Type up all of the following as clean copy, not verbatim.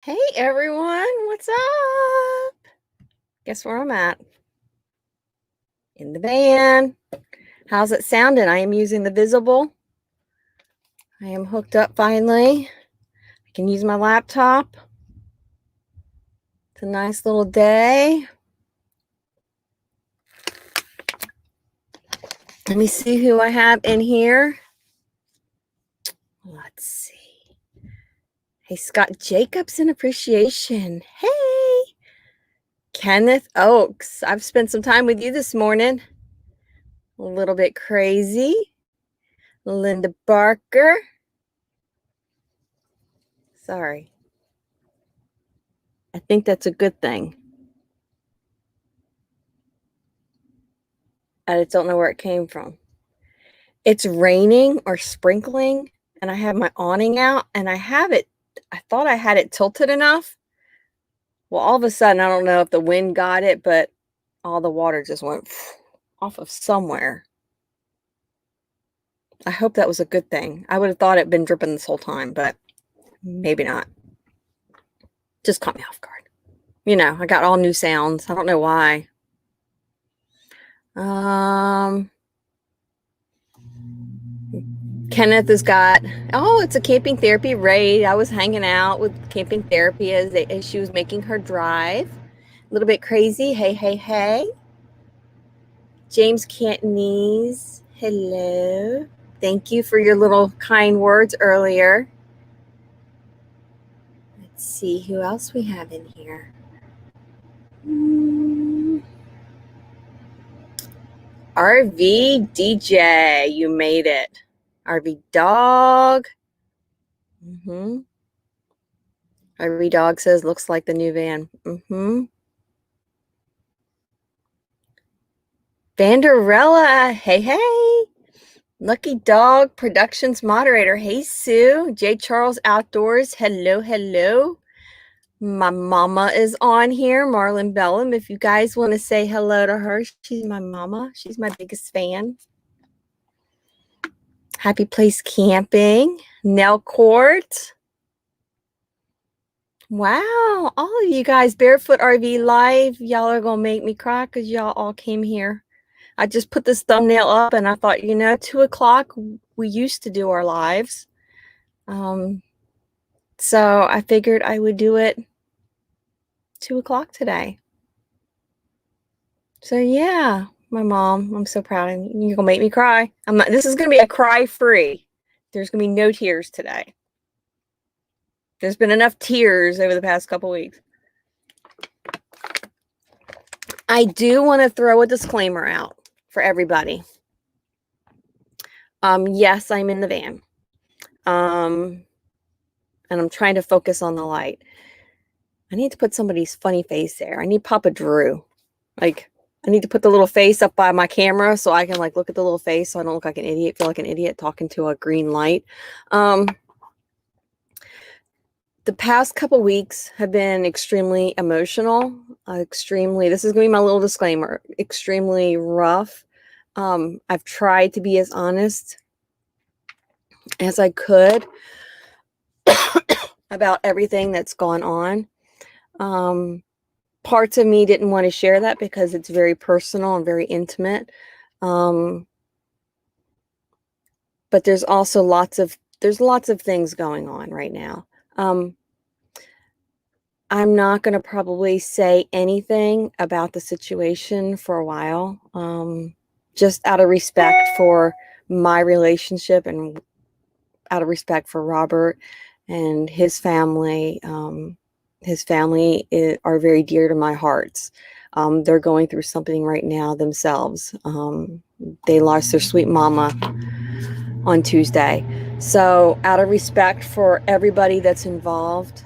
Hey everyone, what's up? Guess where I'm at? In the van. How's it sounding? I am using the Visible. I am hooked up finally. I can use my laptop. It's a nice little day. Let me see who I have in here. Let's see. Hey, Scott Jacobs in appreciation. Hey, Kenneth Oakes. I've spent some time with you this morning. A little bit crazy. Linda Barker. Sorry. I think that's a good thing. I just don't know where it came from. It's raining or sprinkling, and I have my awning out, and I thought I had it tilted enough. Well, all of a sudden, I don't know if the wind got it, but all the water just went off of somewhere. I hope that was a good thing. I would have thought it'd been dripping this whole time, but maybe not. Just caught me off guard. I got all new sounds. I don't know why. Kenneth has got, it's a camping therapy raid. I was hanging out with camping therapy as she was making her drive. A little bit crazy. Hey, hey, hey. James Cantonese, hello. Thank you for your little kind words earlier. Let's see who else we have in here. RV DJ, you made it. RV Dog. RV Dog says, looks like the new van. Vanderella, hey, hey. Lucky Dog Productions moderator, hey, Sue. J. Charles Outdoors, hello, hello. My mama is on here, Marlon Bellum. If you guys want to say hello to her, she's my mama. She's my biggest fan. Happy Place Camping, Nell Court. Wow, all of you guys, Barefoot RV Live, y'all are going to make me cry because y'all all came here. I just put this thumbnail up and I thought, 2 o'clock, we used to do our lives. So I figured I would do it 2 o'clock today. So yeah, my mom, I'm so proud of you. You're going to make me cry. This is going to be a cry-free. There's going to be no tears today. There's been enough tears over the past couple weeks. I do want to throw a disclaimer out for everybody. Yes, I'm in the van. And I'm trying to focus on the light. I need to put somebody's funny face there. I need Papa Drew. I need to put the little face up by my camera so I can look at the little face so I don't look like an idiot, feel like an idiot talking to a green light. The past couple weeks have been extremely emotional, this is going to be my little disclaimer, extremely rough. I've tried to be as honest as I could about everything that's gone on. Parts of me didn't want to share that because it's very personal and very intimate. But there's also lots of things going on right now. I'm not going to probably say anything about the situation for a while, just out of respect for my relationship and out of respect for Robert and his family. His family are very dear to my hearts. They're going through something right now themselves. They lost their sweet mama on Tuesday. So out of respect for everybody that's involved,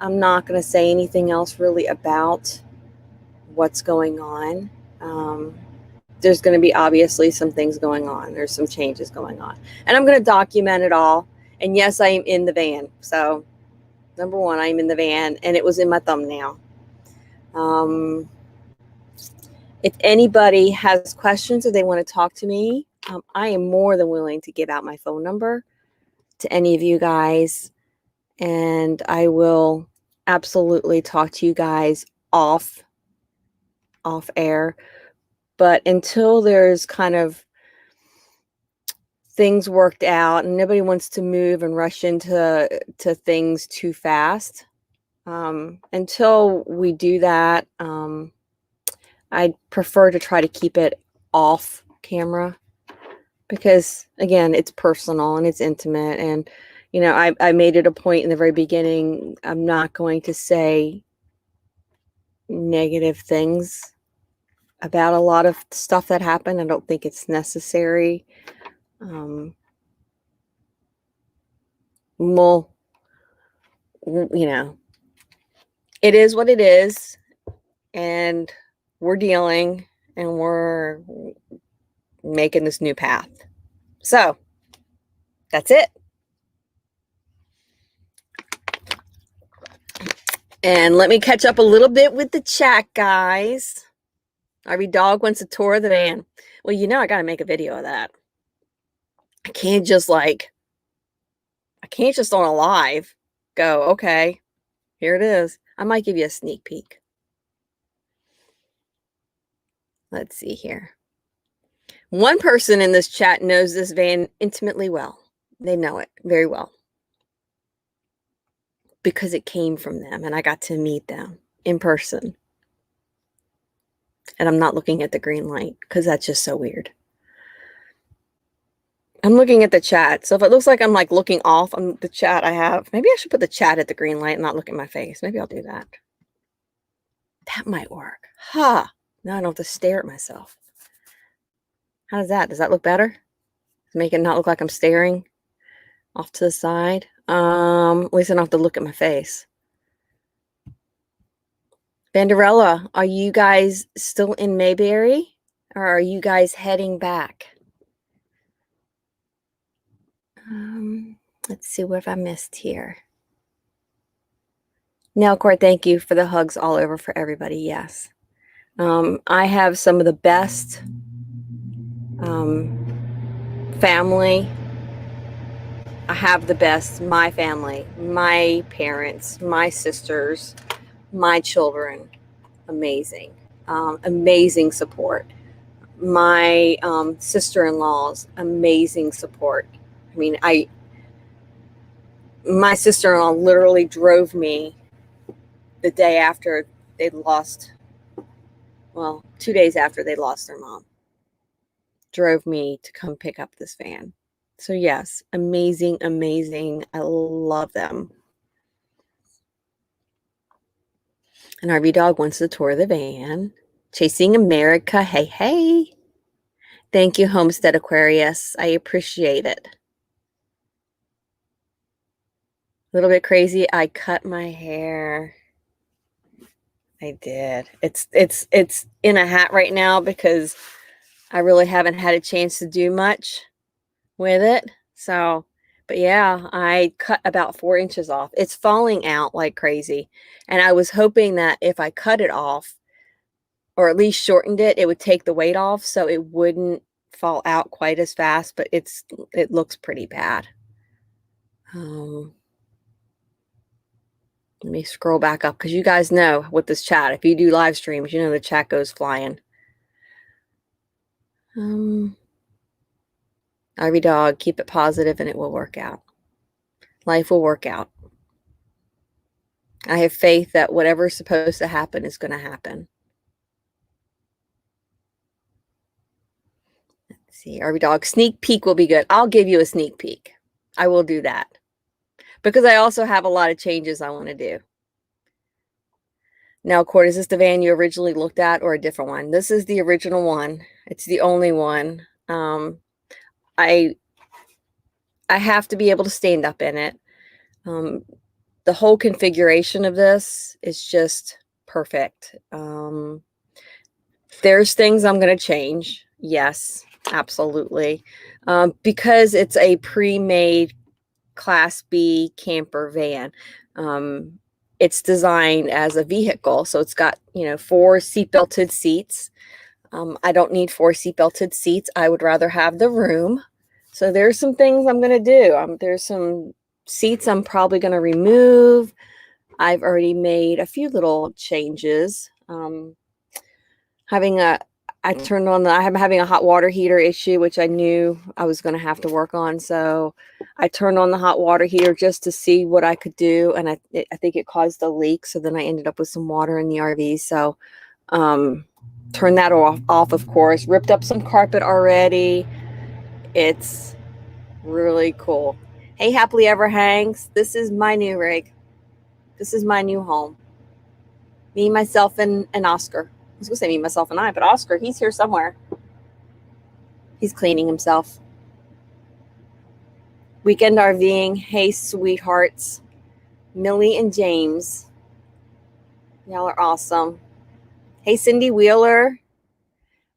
I'm not going to say anything else really about what's going on. There's going to be obviously some things going on. There's some changes going on. And I'm going to document it all. And yes, I am in the van. So number one, I'm in the van, and it was in my thumbnail. If anybody has questions or they want to talk to me, I am more than willing to give out my phone number to any of you guys. and I will absolutely talk to you guys off air. But until there's kind of things worked out and nobody wants to move and rush into things too fast, until we do that, I'd prefer to try to keep it off camera, because again, it's personal and it's intimate. And I made it a point in the very beginning, I'm not going to say negative things about a lot of stuff that happened. I don't think it's necessary. Well, it is what it is, and we're dealing, and we're making this new path. So that's it. And let me catch up a little bit with the chat, guys. Every dog wants a tour of the van. Well, I got to make a video of that. I can't just on a live go, okay, here it is. I might give you a sneak peek. Let's see here. One person in this chat knows this van intimately well. They know it very well, because it came from them and I got to meet them in person. And I'm not looking at the green light because that's just so weird. I'm looking at the chat. So if it looks like I'm like looking off on the chat I have, maybe I should put the chat at the green light and not look at my face. Maybe I'll do that. That might work. Huh. Now I don't have to stare at myself. How does that? Does that look better? Make it not look like I'm staring off to the side. At least I don't have to look at my face. Banderella, are you guys still in Mayberry, or are you guys heading back? Let's see, what have I missed here? Nelcourt, thank you for the hugs all over for everybody. Yes. I have some of the best family. I have the best, my family, my parents, my sisters, my children. Amazing. Amazing support. My sister-in-law's amazing support. I mean, my sister-in-law literally drove me the day after they'd lost, 2 days after they lost their mom. Drove me to come pick up this van. So yes, amazing, amazing. I love them. And RV Dog wants to tour the van. Chasing America. Hey, hey. Thank you, Homestead Aquarius. I appreciate it. A little bit crazy. I cut my hair. I did. It's in a hat right now because I really haven't had a chance to do much with it. So, but yeah, I cut about 4 inches off. It's falling out like crazy. And I was hoping that if I cut it off, or at least shortened it, it would take the weight off so it wouldn't fall out quite as fast, but it looks pretty bad. Let me scroll back up, because you guys know with this chat, if you do live streams, the chat goes flying. Ivy Dog, keep it positive and it will work out. Life will work out. I have faith that whatever's supposed to happen is going to happen. Let's see, Ivy Dog, sneak peek will be good. I'll give you a sneak peek. I will do that, because I also have a lot of changes I want to do. Now, Court, is this the van you originally looked at or a different one? This is the original one. It's the only one. I have to be able to stand up in it. The whole configuration of this is just perfect. There's things I'm going to change. Yes, absolutely. Because it's a pre-made Class B camper van. It's designed as a vehicle. So it's got, 4 seatbelted seats. I don't need 4 seatbelted seats. I would rather have the room. So there's some things I'm going to do. There's some seats I'm probably going to remove. I've already made a few little changes. I'm having a hot water heater issue, which I knew I was going to have to work on. So I turned on the hot water heater just to see what I could do. And I think it caused a leak. So then I ended up with some water in the RV. So turned that off, of course. Ripped up some carpet already. It's really cool. Hey, Happily Ever Hangs. This is my new rig. This is my new home. Me, myself, and Oscar. I was going to say me, myself, and I, but Oscar, he's here somewhere. He's cleaning himself. Weekend RVing. Hey, sweethearts. Millie and James. Y'all are awesome. Hey, Cindy Wheeler.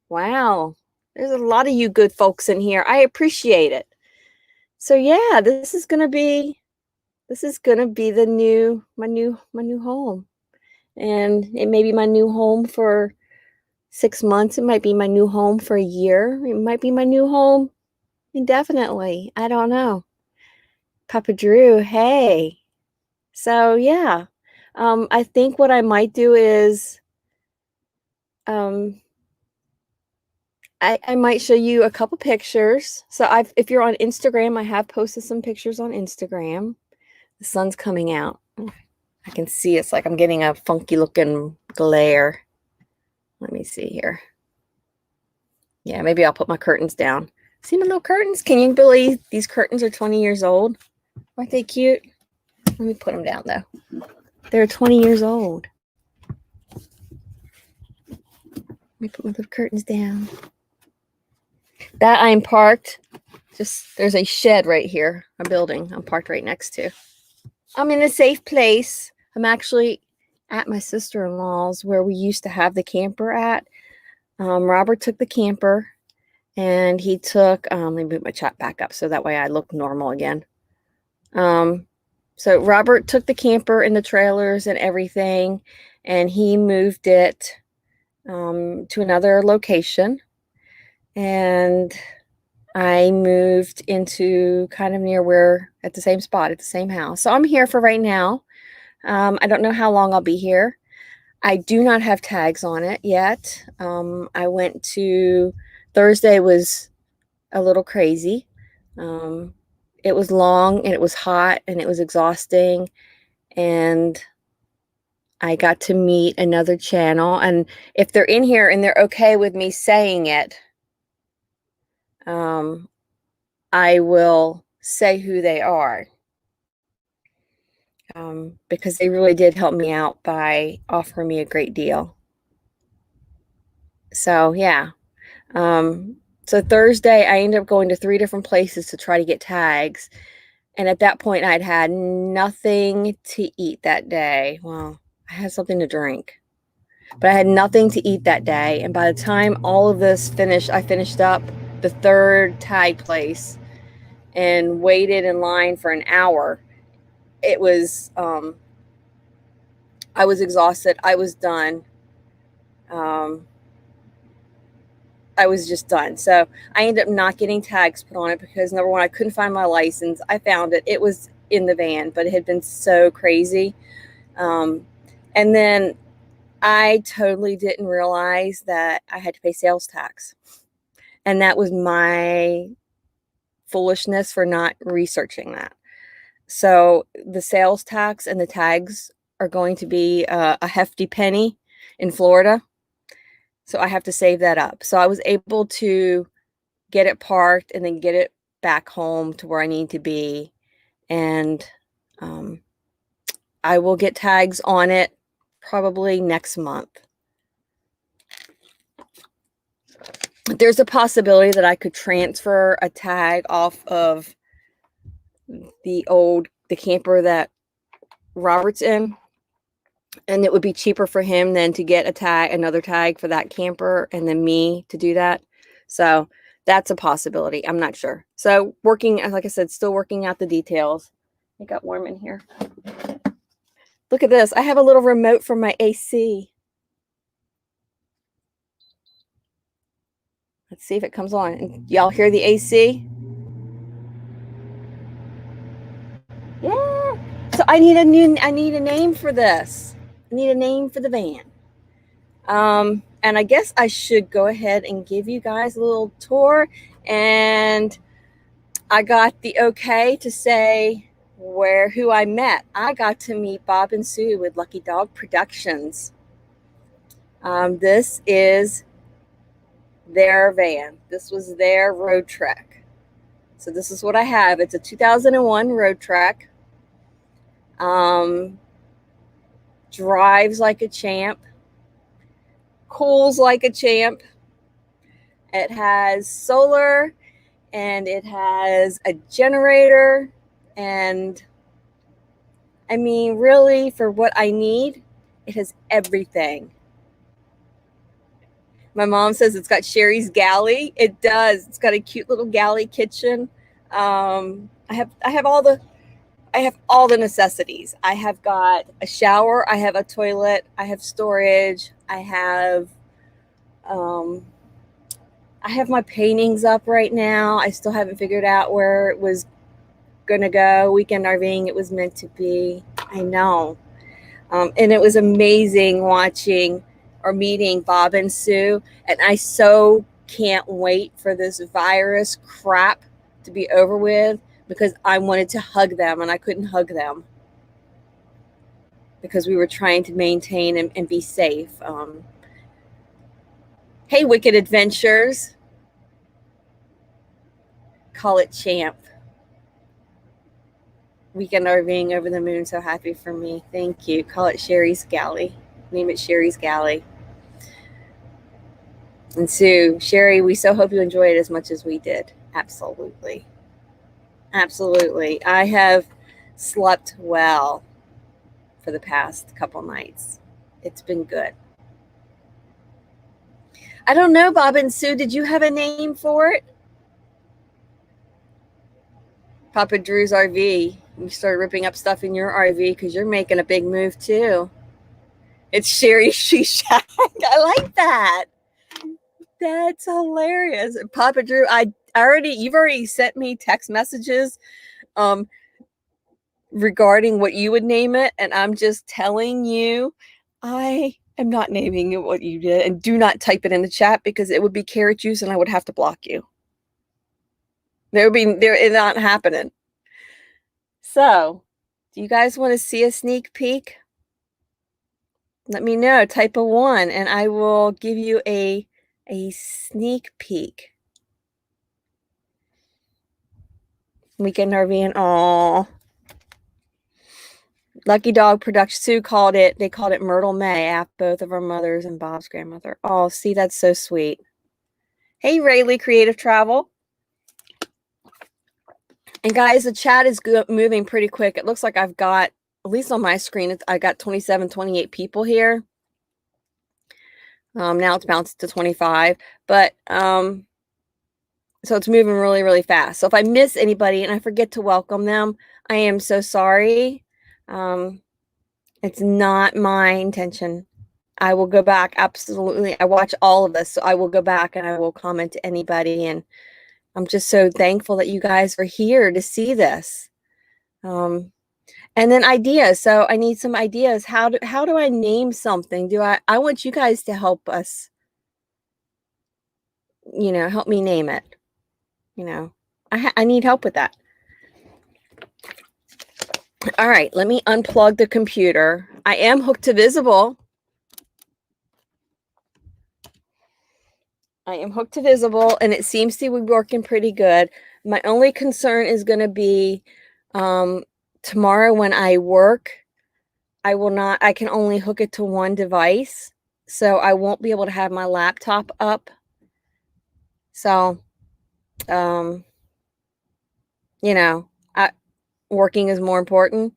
Wow. There's a lot of you good folks in here. I appreciate it. So yeah, this is gonna be my new home. And it may be my new home for 6 months. It might be my new home for a year. It might be my new home indefinitely. I don't know. Papa Drew, hey. So yeah. I think what I might do is I might show you a couple pictures. So if you're on Instagram, I have posted some pictures on Instagram. The sun's coming out. I can see it's like I'm getting a funky looking glare. Let me see here. Yeah, maybe I'll put my curtains down. See my little curtains? Can you believe these curtains are 20 years old? Aren't they cute? Let me put them down though. They're 20 years old. Let me put my little curtains down. That I'm parked. There's a shed right here, a building I'm parked right next to. I'm in a safe place. I'm actually at my sister-in-law's where we used to have the camper at. Robert took the camper and he took, let me move my chat back up so that way I look normal again. So Robert took the camper and the trailers and everything, and he moved it to another location. And I moved into kind of near at the same spot, at the same house. So I'm here for right now. I don't know how long I'll be here. I do not have tags on it yet. Thursday was a little crazy. It was long and it was hot and it was exhausting. And I got to meet another channel. And if they're in here and they're okay with me saying it, I will say who they are. Because they really did help me out by offering me a great deal. So yeah. So Thursday, I ended up going to 3 different places to try to get tags. And at that point, I'd had nothing to eat that day. Well, I had something to drink, but I had nothing to eat that day. And by the time all of this finished, I finished up the 3rd tag place and waited in line for an hour. It was, I was exhausted. I was done. I was just done. So I ended up not getting tags put on it because, number one, I couldn't find my license. I found it. It was in the van, but it had been so crazy. And then I totally didn't realize that I had to pay sales tax. And that was my foolishness for not researching that. So the sales tax and the tags are going to be a hefty penny in Florida. So I have to save that up. So I was able to get it parked and then get it back home to where I need to be. And I will get tags on it probably next month. There's a possibility that I could transfer a tag off of the camper that Robert's in. And it would be cheaper for him than to get another tag for that camper and then me to do that. So that's a possibility. I'm not sure. So like I said, still working out the details. It got warm in here. Look at this. I have a little remote for my AC. Let's see if it comes on. Y'all hear the AC? Yeah, So I need a name for this. I need a name for the van. And I guess I should go ahead and give you guys a little tour. And I got the okay to say who I met. I got to meet Bob and Sue with Lucky Dog Productions. This is their van. This was their road trek. So this is what I have. It's a 2001 road trek. Drives like a champ. Cools like a champ. It has solar and it has a generator, and I mean, really, for what I need, it has everything. My mom says it's got Sherry's galley. It does. It's got a cute little galley kitchen. I have all the necessities. I have got a shower. I have a toilet. I have storage. I have my paintings up right now. I still haven't figured out where it was gonna go. Weekend RVing, it was meant to be. I know. And it was amazing watching or meeting Bob and Sue. And I so can't wait for this virus crap to be over with, because I wanted to hug them and I couldn't hug them because we were trying to maintain and be safe. Hey, Wicked Adventures. Call it champ. Weekend RVing over the moon. So happy for me. Thank you. Call it Sherry's Galley. Name it Sherry's Galley. And Sue, Sherry, we so hope you enjoy it as much as we did. Absolutely. Absolutely. I have slept well for the past couple nights. It's been good. I don't know, Bob and Sue, did you have a name for it? Papa Drew's RV. You started ripping up stuff in your RV because you're making a big move too. It's Sherry She Shack. I like that. That's hilarious. Papa Drew, you've already sent me text messages regarding what you would name it, and I'm just telling you, I am not naming it what you did. And do not type it in the chat because it would be carrot juice and I would have to block you. It's not happening. So, do you guys want to see a sneak peek? Let me know. Type a 1 and I will give you a sneak peek. Weekend RV, and Lucky Dog Production. Sue called it. They called it Myrtle May after both of our mothers and Bob's grandmother. Oh, see, that's so sweet. Hey, Rayleigh Creative Travel. And guys, the chat is moving pretty quick. It looks like I've got, at least on my screen, I got 27, 28 people here. Now it's bounced to 25, but so it's moving really, really fast. So if I miss anybody and I forget to welcome them, I am so sorry. It's not my intention. I will go back. Absolutely. I watch all of this, so I will go back and I will comment to anybody. And I'm just so thankful that you guys are here to see this. And then ideas. So I need some ideas. How do I name something? I want you guys to help us, help me name it. I need help with that. All right, let me unplug the computer. I am hooked to Visible. And it seems to be working pretty good. My only concern is going to be tomorrow when I work, I can only hook it to one device, so I won't be able to have my laptop up. So, working is more important.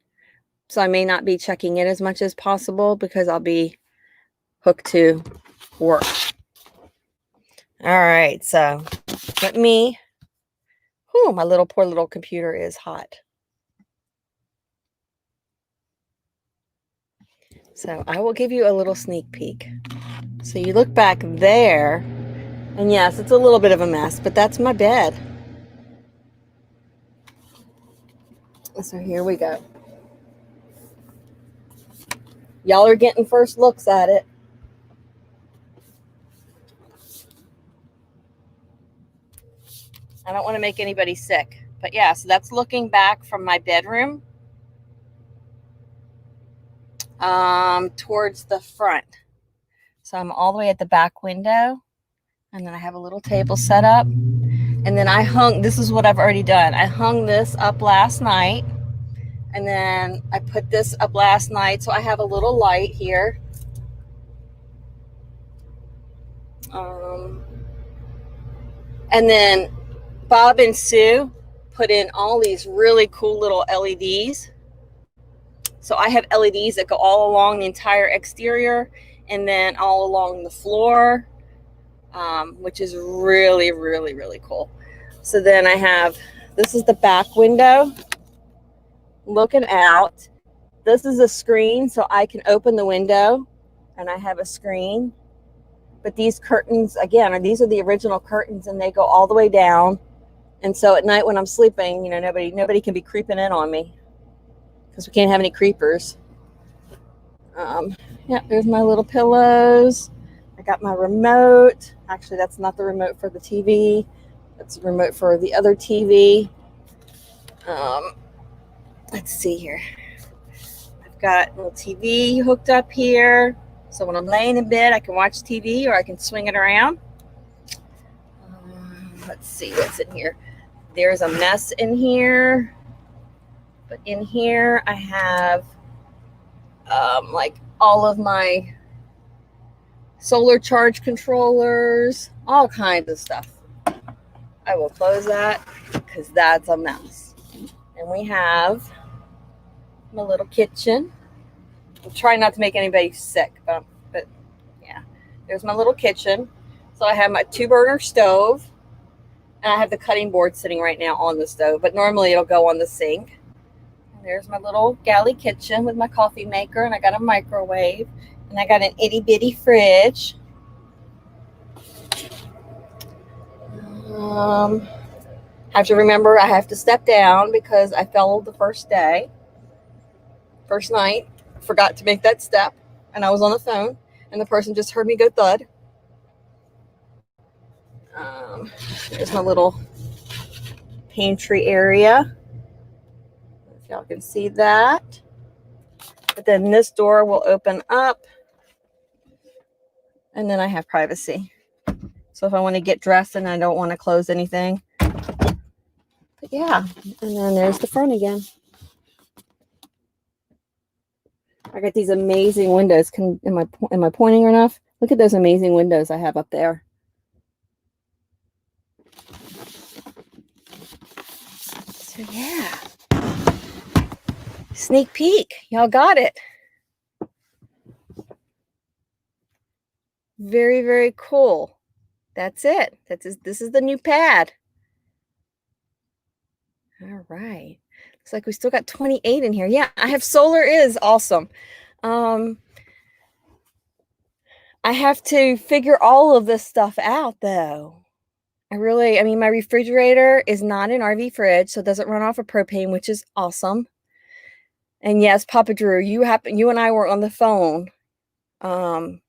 So I may not be checking it as much as possible because I'll be hooked to work. All right, so my poor little computer is hot. So I will give you a little sneak peek. So you look back there, and yes, it's a little bit of a mess, but that's my bed. So here we go. Y'all are getting first looks at it. I don't want to make anybody sick. But yeah, so that's looking back from my bedroom towards the front. So I'm all the way at the back window, and then I have a little table set up. And then I hung, this is what I've already done. I hung this up last night, and then I put this up last night. So I have a little light here. And then Bob and Sue put in all these really cool little LEDs. So I have LEDs that go all along the entire exterior and then all along the floor, which is really, really, really cool. So then I have, this is the back window looking out. This is a screen, so I can open the window, and I have a screen. But these curtains, again, these are the original curtains, and they go all the way down. And so at night when I'm sleeping, you know, nobody can be creeping in on me because we can't have any creepers. Yeah, there's my little pillows. I got my remote. Actually, that's not the remote for the TV. That's the remote for the other TV. Let's see here. I've got a little TV hooked up here. So when I'm laying in bed, I can watch TV or I can swing it around. Let's see what's in here. There's a mess in here. But in here, I have like all of my solar charge controllers, all kinds of stuff. I will close that because that's a mess. And we have my little kitchen. I'm trying not to make anybody sick, but yeah, there's my little kitchen. So I have my 2-burner stove, and I have the cutting board sitting right now on the stove, but normally it'll go on the sink. And there's my little galley kitchen with my coffee maker, and I got a microwave, and I got an itty bitty fridge. Have to remember I have to step down because I fell the first night, forgot to make that step, and I was on the phone, and the person just heard me go thud. There's my little pantry area. If y'all can see that. But then this door will open up, and then I have privacy. So if I want to get dressed and I don't want to close anything. But yeah, and then there's the front again. I got these amazing windows. Am I pointing enough? Look at those amazing windows I have up there. So yeah. Sneak peek. Y'all got it. Very, very cool. That's it. This is the new pad. All right. Looks like we still got 28 in here. Yeah, I have solar is awesome. I have to figure all of this stuff out though. I mean, my refrigerator is not an RV fridge, so it doesn't run off of propane, which is awesome. And yes, Papa Drew, you and I were on the phone. When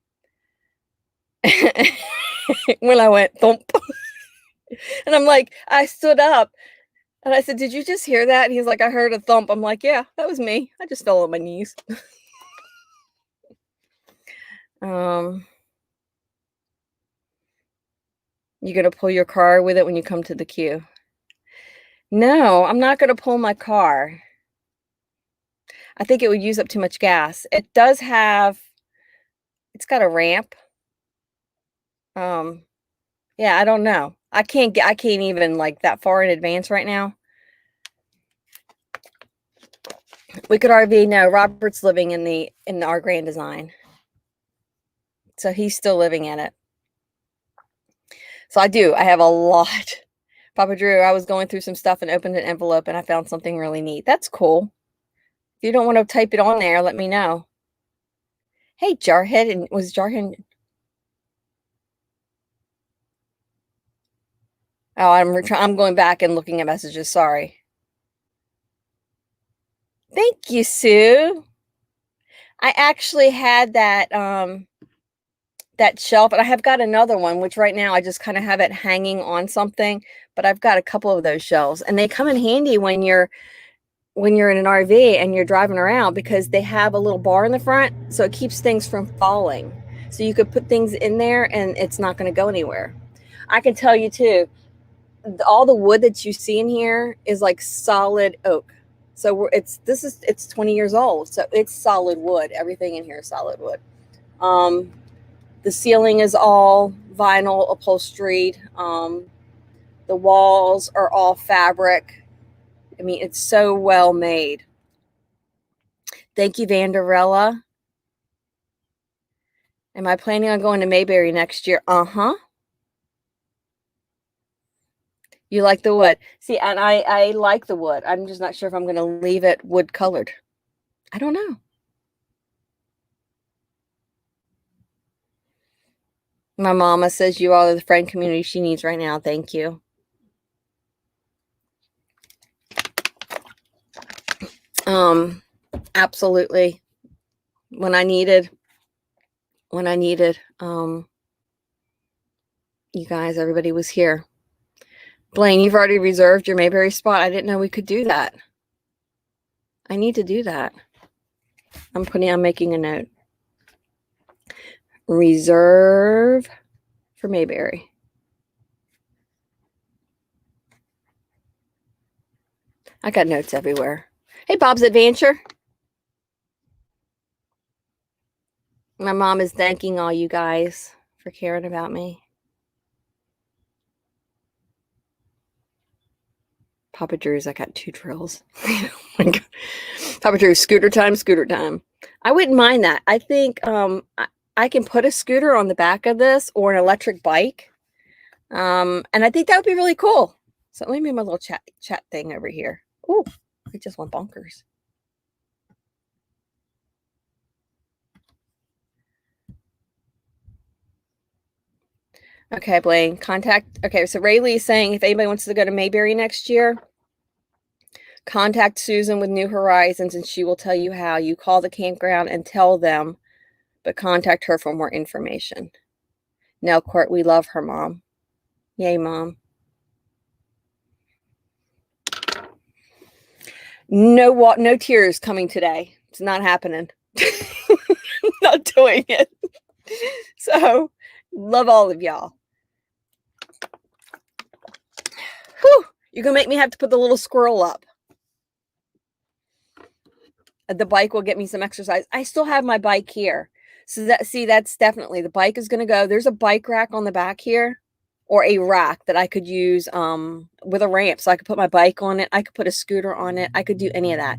I went thump. And I'm like, I stood up and I said, "Did you just hear that?" And he's like, "I heard a thump." I'm like, "Yeah, that was me. I just fell on my knees." You gonna pull your car with it when you come to the queue? No, I'm not gonna pull my car. I think it would use up too much gas. It's got a ramp. Yeah, I don't know. I can't even like that far in advance right now. Wicked RV, no, Robert's living in our Grand Design. So he's still living in it. So I have a lot. Papa Drew, I was going through some stuff and opened an envelope and I found something really neat. That's cool. If you don't want to type it on there, let me know. Hey, Jarhead, and was Jarhead? Oh, I'm going back and looking at messages. Sorry. Thank you, Sue. I actually had that that shelf, and I have got another one, which right now I just kind of have it hanging on something, but I've got a couple of those shelves, and they come in handy when you're in an RV and you're driving around, because they have a little bar in the front, so it keeps things from falling. So you could put things in there and it's not going to go anywhere. I can tell you too, all the wood that you see in here is like solid oak. So it's 20 years old, so it's solid wood. Everything in here is solid wood. The ceiling is all vinyl upholstered. The walls are all fabric. I mean, it's so well made. Thank you, Vanderella. Am I planning on going to Mayberry next year? Uh-huh. You like the wood. See, and I like the wood. I'm just not sure if I'm going to leave it wood colored. I don't know. My mama says you all are the friend community she needs right now. Thank you. Absolutely. When I needed, you guys, everybody was here. Blaine, you've already reserved your Mayberry spot. I didn't know we could do that. I need to do that. I'm making a note. Reserve for Mayberry. I got notes everywhere. Hey, Bob's Adventure. My mom is thanking all you guys for caring about me. Papa Drew's, I got 2 drills. Oh my God. Papa Drew's, scooter time, scooter time. I wouldn't mind that. I think I can put a scooter on the back of this, or an electric bike. And I think that would be really cool. So let me move my little chat thing over here. Ooh, I just went bonkers. Okay, Blaine, contact. Okay, so Rayleigh is saying if anybody wants to go to Mayberry next year, contact Susan with New Horizons and she will tell you how. You call the campground and tell them, but contact her for more information. Nelcourt, we love her, Mom. Yay, Mom. No tears coming today. It's not happening. Not doing it. So, love all of y'all. Whew, you're going to make me have to put the little squirrel up. The bike will get me some exercise. I still have my bike here. So that's definitely, the bike is going to go. There's a bike rack on the back here, or a rack that I could use with a ramp. So I could put my bike on it. I could put a scooter on it. I could do any of that.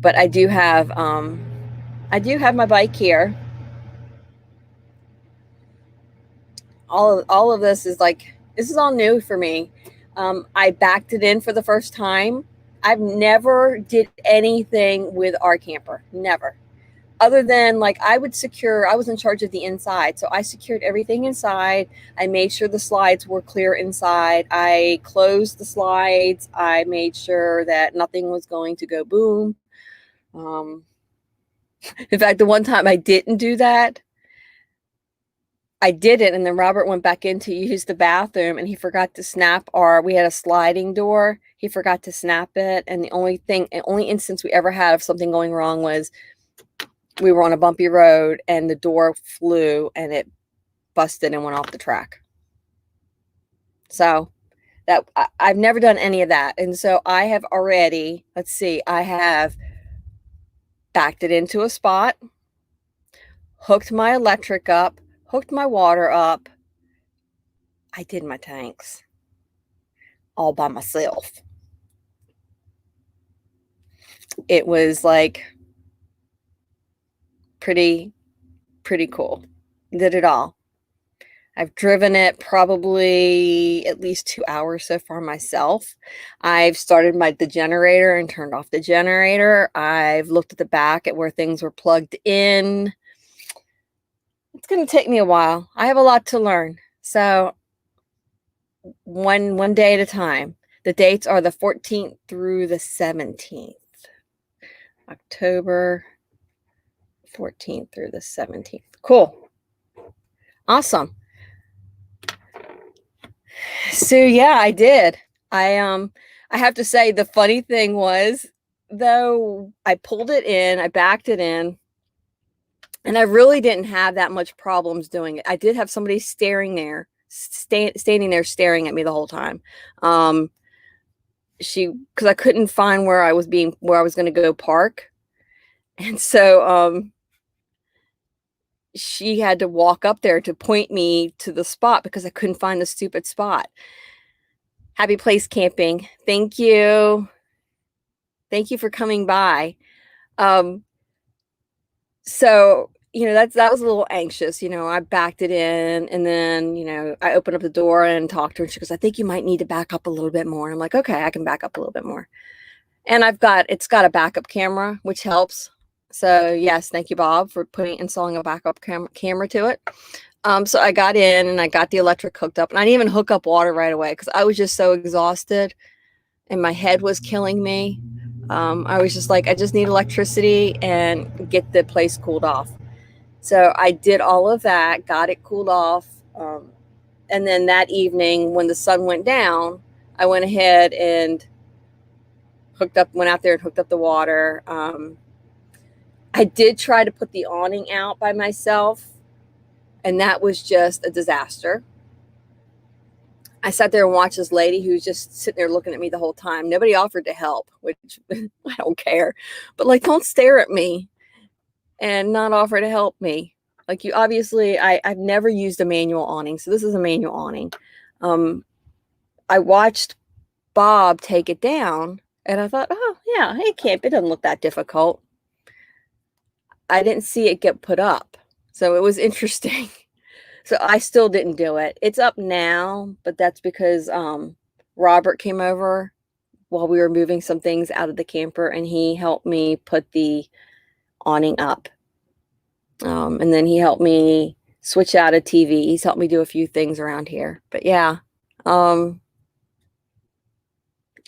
But I do have my bike here. All of this is all new for me. I backed it in for the first time. I've never did anything with our camper, never. Other than I was in charge of the inside. So I secured everything inside. I made sure the slides were clear inside. I closed the slides. I made sure that nothing was going to go boom. In fact, the one time I didn't do that, I did it, and then Robert went back in to use the bathroom, and he forgot to snap we had a sliding door. He forgot to snap it, and the only instance we ever had of something going wrong was we were on a bumpy road, and the door flew, and it busted and went off the track. So I've never done any of that, and so I have already, I have backed it into a spot, hooked my electric up, hooked my water up. I did my tanks all by myself. It was pretty cool. Did it all. I've driven it probably at least 2 hours so far myself. I've started the generator and turned off the generator. I've looked at the back at where things were plugged in. It's going to take me a while. I have a lot to learn. So one day at a time. The dates are the 14th through the 17th. October 14th through the 17th. Cool. Awesome. So yeah, I did. I have to say the funny thing was, though, I pulled it in, I backed it in, and I really didn't have that much problems doing it. I did have somebody staring there, standing there staring at me the whole time. Because I couldn't find where I was going to go park. And so she had to walk up there to point me to the spot because I couldn't find the stupid spot. Happy Place Camping. Thank you. Thank you for coming by. So, that was a little anxious. I backed it in, and then, I opened up the door and talked to her, and she goes, I think you might need to back up a little bit more. And I'm like, okay, I can back up a little bit more. And it's got a backup camera, which helps. So yes, thank you, Bob, for installing a backup camera to it. So I got in and I got the electric hooked up, and I didn't even hook up water right away because I was just so exhausted and my head was killing me. I was just like, I just need electricity and get the place cooled off. So I did all of that, got it cooled off. And then that evening when the sun went down, I went ahead and went out there and hooked up the water. I did try to put the awning out by myself, and that was just a disaster. I sat there and watched this lady who's just sitting there looking at me the whole time. Nobody offered to help, which I don't care. But don't stare at me and not offer to help me. You obviously, I've never used a manual awning, so this is a manual awning. I watched Bob take it down, and I thought, oh yeah, it doesn't look that difficult. I didn't see it get put up, so it was interesting. So I still didn't do it. It's up now, but that's because Robert came over while we were moving some things out of the camper, and he helped me put the awning up. And then he helped me switch out a TV. He's helped me do a few things around here. But yeah,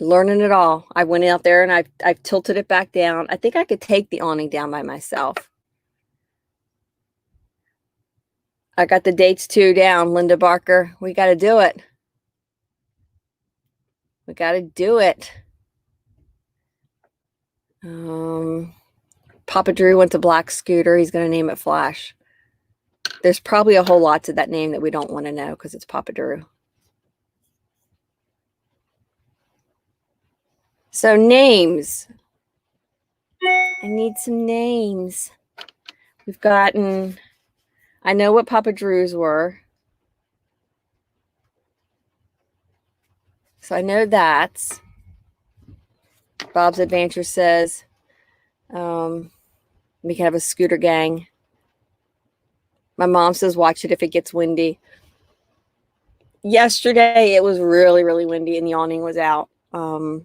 learning it all. I went out there and I've tilted it back down. I think I could take the awning down by myself. I got the dates too down, Linda Barker. We got to do it. We got to do it. Papa Drew went to Black Scooter. He's going to name it Flash. There's probably a whole lot to that name that we don't want to know because it's Papa Drew. So names. I need some names. We've gotten... I know what Papa Drew's were. So I know that's. Bob's Adventure says we can have a scooter gang. My mom says watch it if it gets windy. Yesterday it was really, really windy and the awning was out. But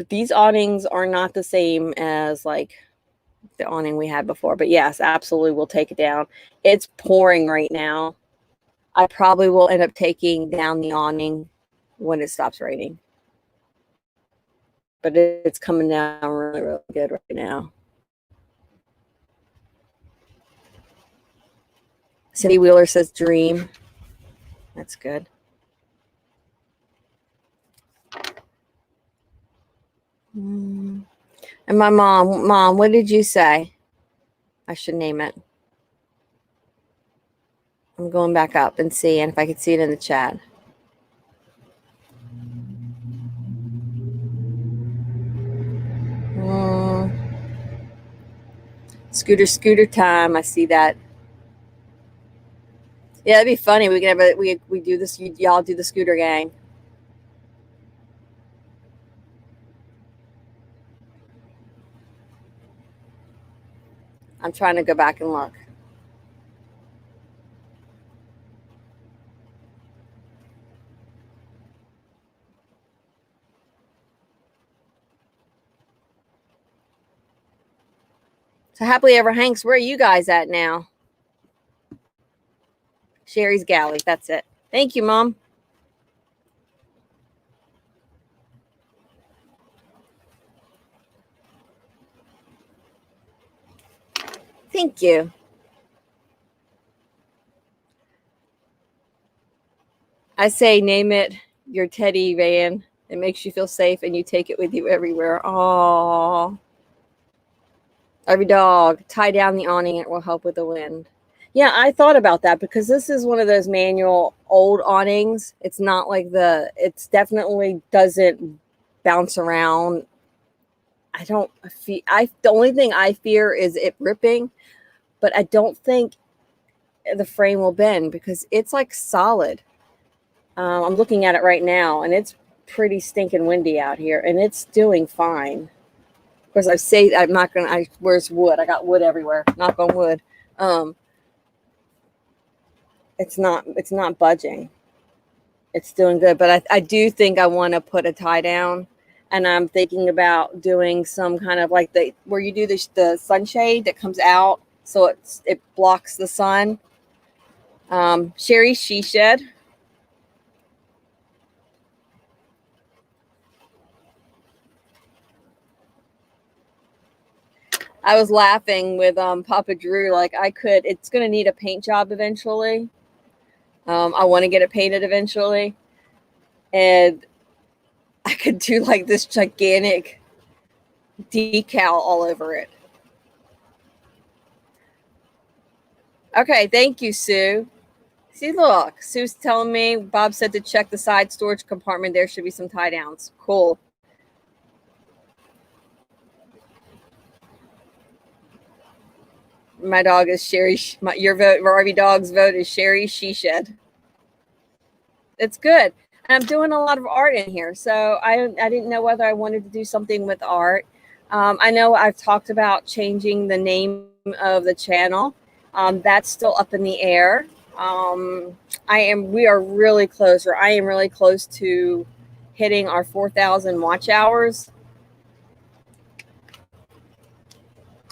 these awnings are not the same as the awning we had before. But yes, absolutely, we'll take it down. It's pouring right now. I probably will end up taking down the awning when it stops raining. But it's coming down really, really good right now. Cindy Wheeler says dream. That's good. And my mom, what did you say? I should name it. I'm going back up and see, and if I could see it in the chat. Scooter time. I see that. Yeah, that'd be funny. We can have we do this. Y'all do the scooter gang. I'm trying to go back and look. So Happily Ever Hanks, where are you guys at now? Sherry's Galley. That's it. Thank you, Mom. Thank you. I say name it your teddy van. It makes you feel safe and you take it with you everywhere. Aww. Every dog, tie down the awning. It will help with the wind. Yeah, I thought about that because this is one of those manual old awnings. It's not like it's definitely doesn't bounce around. The only thing I fear is it ripping, but I don't think the frame will bend because it's like solid. I'm looking at it right now and it's pretty stinking windy out here and it's doing fine. Of course, I'm not gonna. Where's wood? I got wood everywhere. Knock on wood. It's not budging. It's doing good, but I do think I want to put a tie down, and I'm thinking about doing some kind of like where you do the sunshade that comes out, so it blocks the sun. Sherry She Shed. I was laughing with Papa Drew, like it's going to need a paint job eventually. I want to get it painted eventually. And I could do like this gigantic decal all over it. Okay, thank you, Sue. See, look, Sue's telling me, Bob said to check the side storage compartment. There should be some tie downs. Cool. My dog is Sherry. Your vote, Robbie Dog's vote is Sherry She Shed. It's good. And I'm doing a lot of art in here. So I didn't know whether I wanted to do something with art. I know I've talked about changing the name of the channel. That's still up in the air. We are really close, or I am really close to hitting our 4,000 watch hours.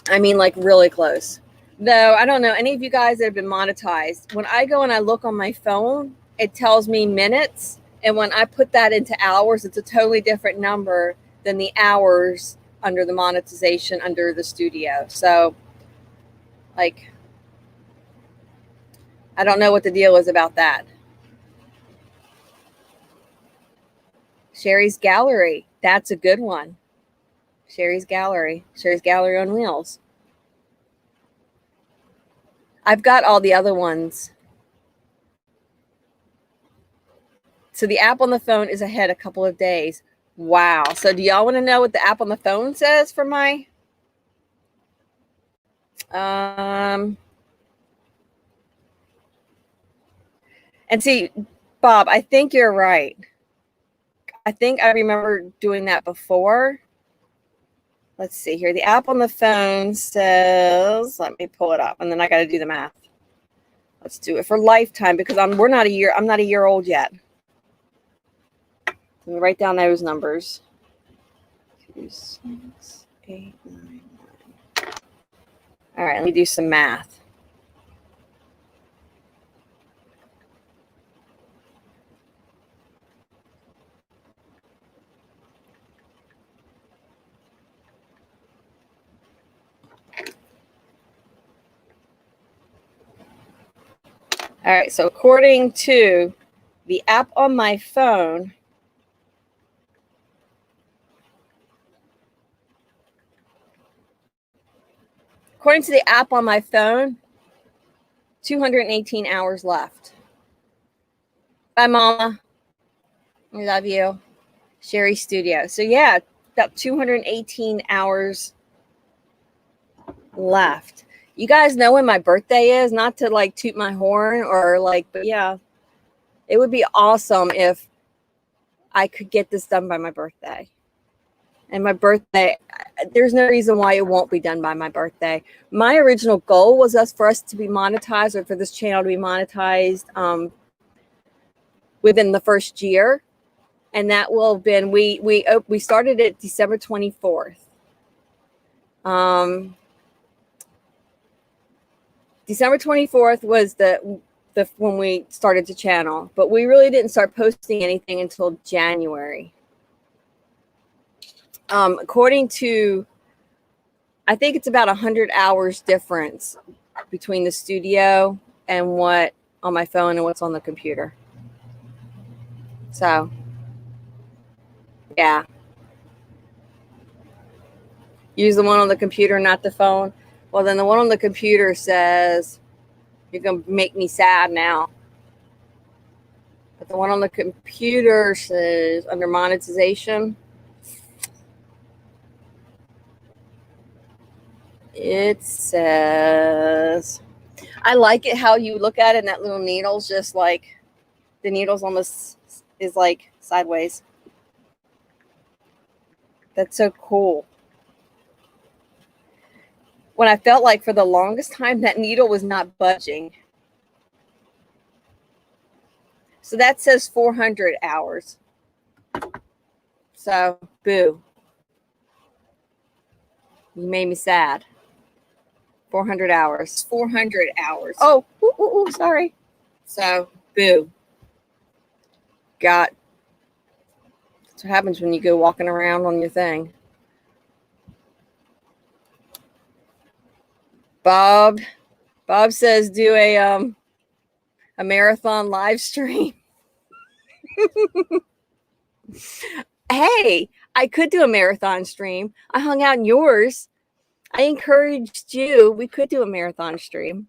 I mean, like really close. Though I don't know any of you guys that have been monetized. When I go and I look on my phone, it tells me minutes. And when I put that into hours, it's a totally different number than the hours under the monetization under the studio. So, like, I don't know what the deal is about that. Sherry's Gallery. That's a good one. Sherry's Gallery. Sherry's Gallery on Wheels. I've got all the other ones. So the app on the phone is ahead a couple of days. Wow. So do y'all want to know what the app on the phone says for my and see, Bob, I think you're right. I think I remember doing that before. Let's see here. The app on the phone says, let me pull it up, and then I got to do the math. Let's do it for lifetime because I'm not a year old yet. Let me write down those numbers. 2, 6, 8, 9, 9. All right, let me do some math. All right, so according to the app on my phone, according to the app on my phone, 218 hours left. Bye, Mama. I love you. Sherry Studio. So yeah, about 218 hours left. You guys know when my birthday is, not to like toot my horn or like, but yeah, it would be awesome if I could get this done by my birthday. And my birthday, there's no reason why it won't be done by my birthday. My original goal was for us to be monetized, or for this channel to be monetized within the first year. And that will have been, we started it December 24th. December 24th was the when we started the channel, but we really didn't start posting anything until January. According to I think it's about 100 hours difference between the studio and what on my phone and what's on the computer. So, yeah. Use the one on the computer, not the phone. Well, then the one on the computer says, you're going to make me sad now. But the one on the computer says, under monetization, it says, I like it how you look at it and that little needle's just like, the needle's almost is like sideways. That's so cool. When I felt like for the longest time that needle was not budging. So that says 400 hours. So, boo. You made me sad. 400 hours. 400 hours. Oh, sorry. So, boo. That's what happens when you go walking around on your thing. Bob says do a marathon live stream. Hey, I could do a marathon stream. I hung out in yours. I encouraged you. We could do a marathon stream.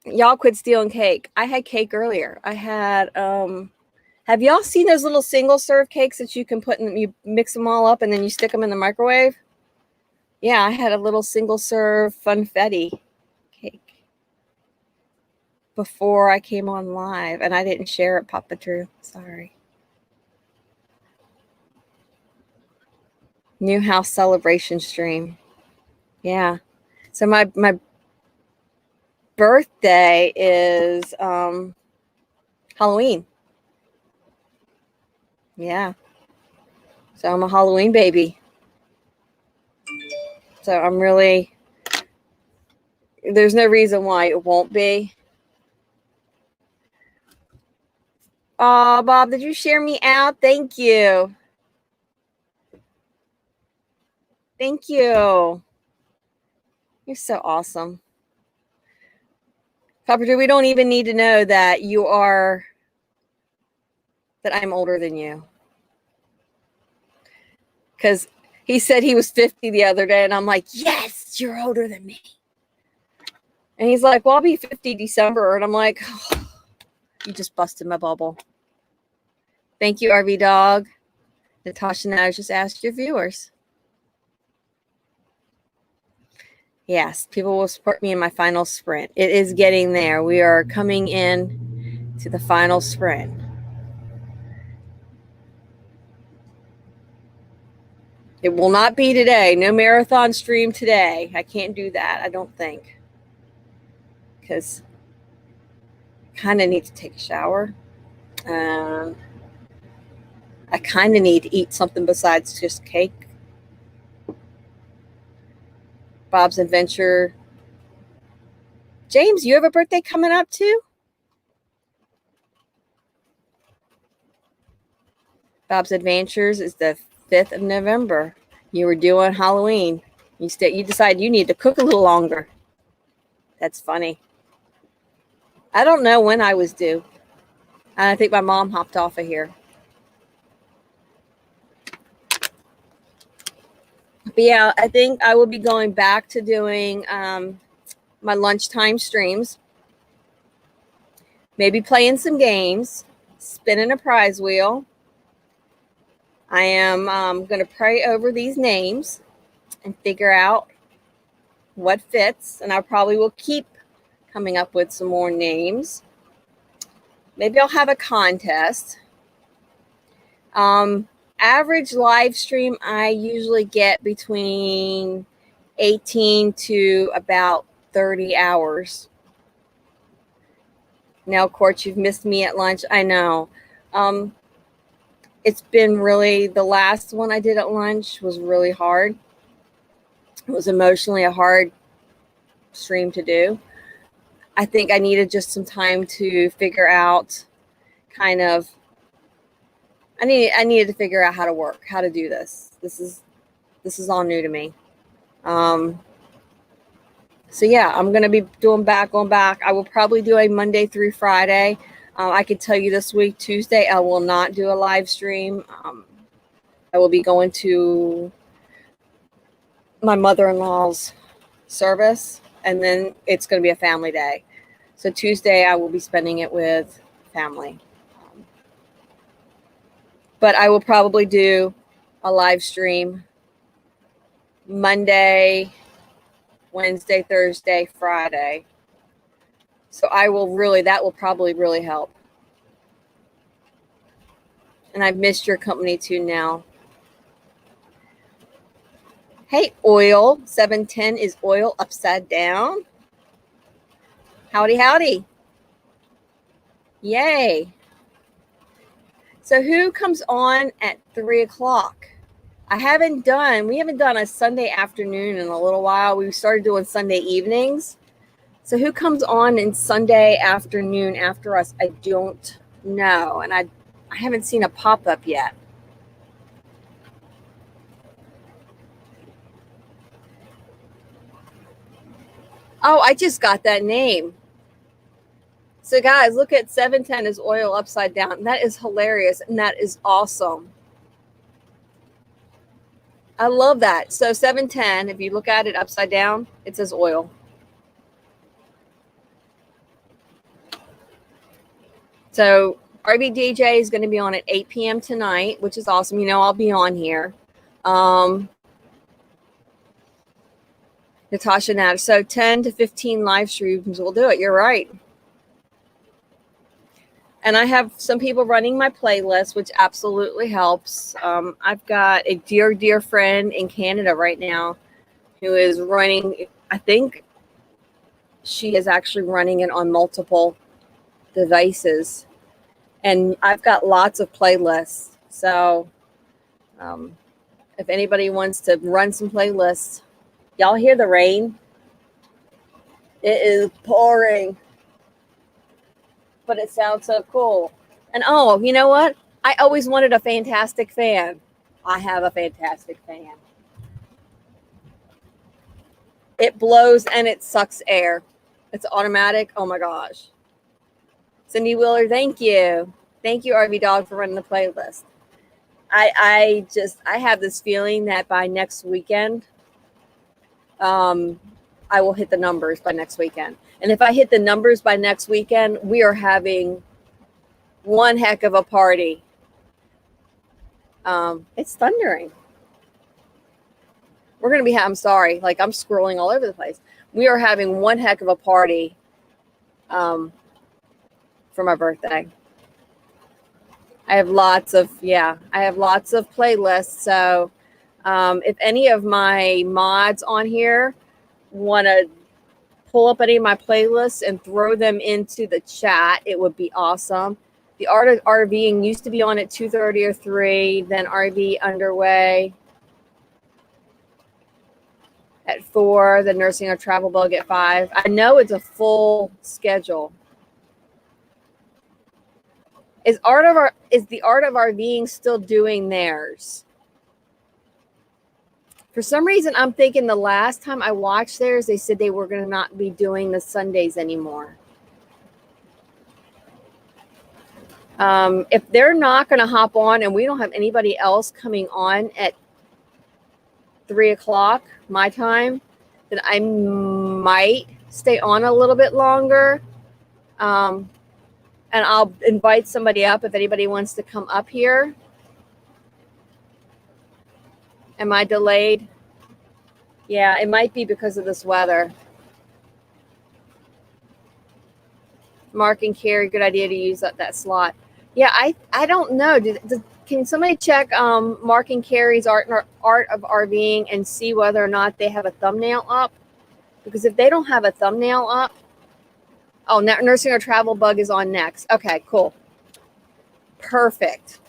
Y'all quit stealing cake. I had cake earlier. I had have y'all seen those little single serve cakes that you can put in, you mix them all up and then you stick them in the microwave? Yeah, I had a little single serve funfetti cake before I came on live, and I didn't share it, Papa Drew. Sorry. New house celebration stream. Yeah. So my birthday is Halloween. Yeah. So I'm a Halloween baby. So I'm really, there's no reason why it won't be. Oh, Bob, did you share me out? Thank you. Thank you. You're so awesome. Papa Drew, we don't even need to know that that I'm older than you. Because he said he was 50 the other day, and I'm like, yes, you're older than me. And he's like, well, I'll be 50 December. And I'm like, oh, you just busted my bubble. Thank you, RV Dog. Natasha and I just asked your viewers. Yes, people will support me in my final sprint. It is getting there. We are coming in to the final sprint. It will not be today. No marathon stream today. I can't do that, I don't think. Because I kind of need to take a shower. I kind of need to eat something besides just cake. Bob's Adventure. James, you have a birthday coming up too? Bob's Adventures is the 5th of November. You were doing Halloween. You decided you need to cook a little longer. That's funny. I don't know when I was due. And I think my mom hopped off of here. But yeah, I think I will be going back to doing my lunchtime streams. Maybe playing some games, spinning a prize wheel. I am going to pray over these names and figure out what fits. And I probably will keep coming up with some more names. Maybe I'll have a contest. Average live stream, I usually get between 18 to about 30 hours. Now, Court, you've missed me at lunch. I know. It's been really, the last one I did at lunch was really hard. It was emotionally a hard stream to do. I think I needed just some time to figure out kind of, I needed to figure out how to do this. This This is all new to me. So yeah, I'm going to be going back. I will probably do a Monday through Friday. I can tell you this week, Tuesday, I will not do a live stream. I will be going to my mother-in-law's service, and then it's going to be a family day. So Tuesday, I will be spending it with family. But I will probably do a live stream Monday, Wednesday, Thursday, Friday. So that will probably really help. And I've missed your company too now. Hey, Oil 710 is Oil upside down. Howdy, howdy. Yay. So who comes on at 3 o'clock? We haven't done a Sunday afternoon in a little while. We started doing Sunday evenings. So who comes on in Sunday afternoon after us? I don't know. And I haven't seen a pop-up yet. Oh, I just got that name. So guys, look at 710 is Oil upside down. That is hilarious. And that is awesome. I love that. So 710, if you look at it upside down, it says oil. So RBDJ is going to be on at 8 p.m. tonight, which is awesome. You know, I'll be on here. Natasha Nash. So 10 to 15 live streams will do it. You're right. And I have some people running my playlist, which absolutely helps. I've got a dear, dear friend in Canada right now who is running, I think she is actually running it on multiple devices. And I've got lots of playlists. So if anybody wants to run some playlists, y'all hear the rain? It is pouring. But it sounds so cool. And oh, you know what? I always wanted a fantastic fan. I have a fantastic fan. It blows and it sucks air. It's automatic. Oh my gosh. Cindy Wheeler, thank you. Thank you, RV Dog, for running the playlist. I have this feeling that by next weekend, I will hit the numbers by next weekend. And if I hit the numbers by next weekend, we are having one heck of a party. It's thundering. We're going to be, I'm sorry, like I'm scrolling all over the place. We are having one heck of a party for my birthday. I have lots of playlists. So if any of my mods on here want to pull up any of my playlists and throw them into the chat, it would be awesome. The Art of RVing used to be on at 2:30 or 3, then RV Underway at 4, the Nursing a Travel Bug at 5. I know it's a full schedule. Is the Art of RVing still doing theirs? For some reason, I'm thinking the last time I watched theirs, they said they were going to not be doing the Sundays anymore. If they're not going to hop on and we don't have anybody else coming on at 3 o'clock my time, then I might stay on a little bit longer. And I'll invite somebody up if anybody wants to come up here. Am I delayed? Yeah, it might be because of this weather. Mark and Carrie, good idea to use that slot. Yeah, I don't know. Can somebody check Mark and Carrie's Art of RVing and see whether or not they have a thumbnail up? Because if they don't have a thumbnail up, oh, Nursing a Travel Bug is on next. Okay, cool. Perfect.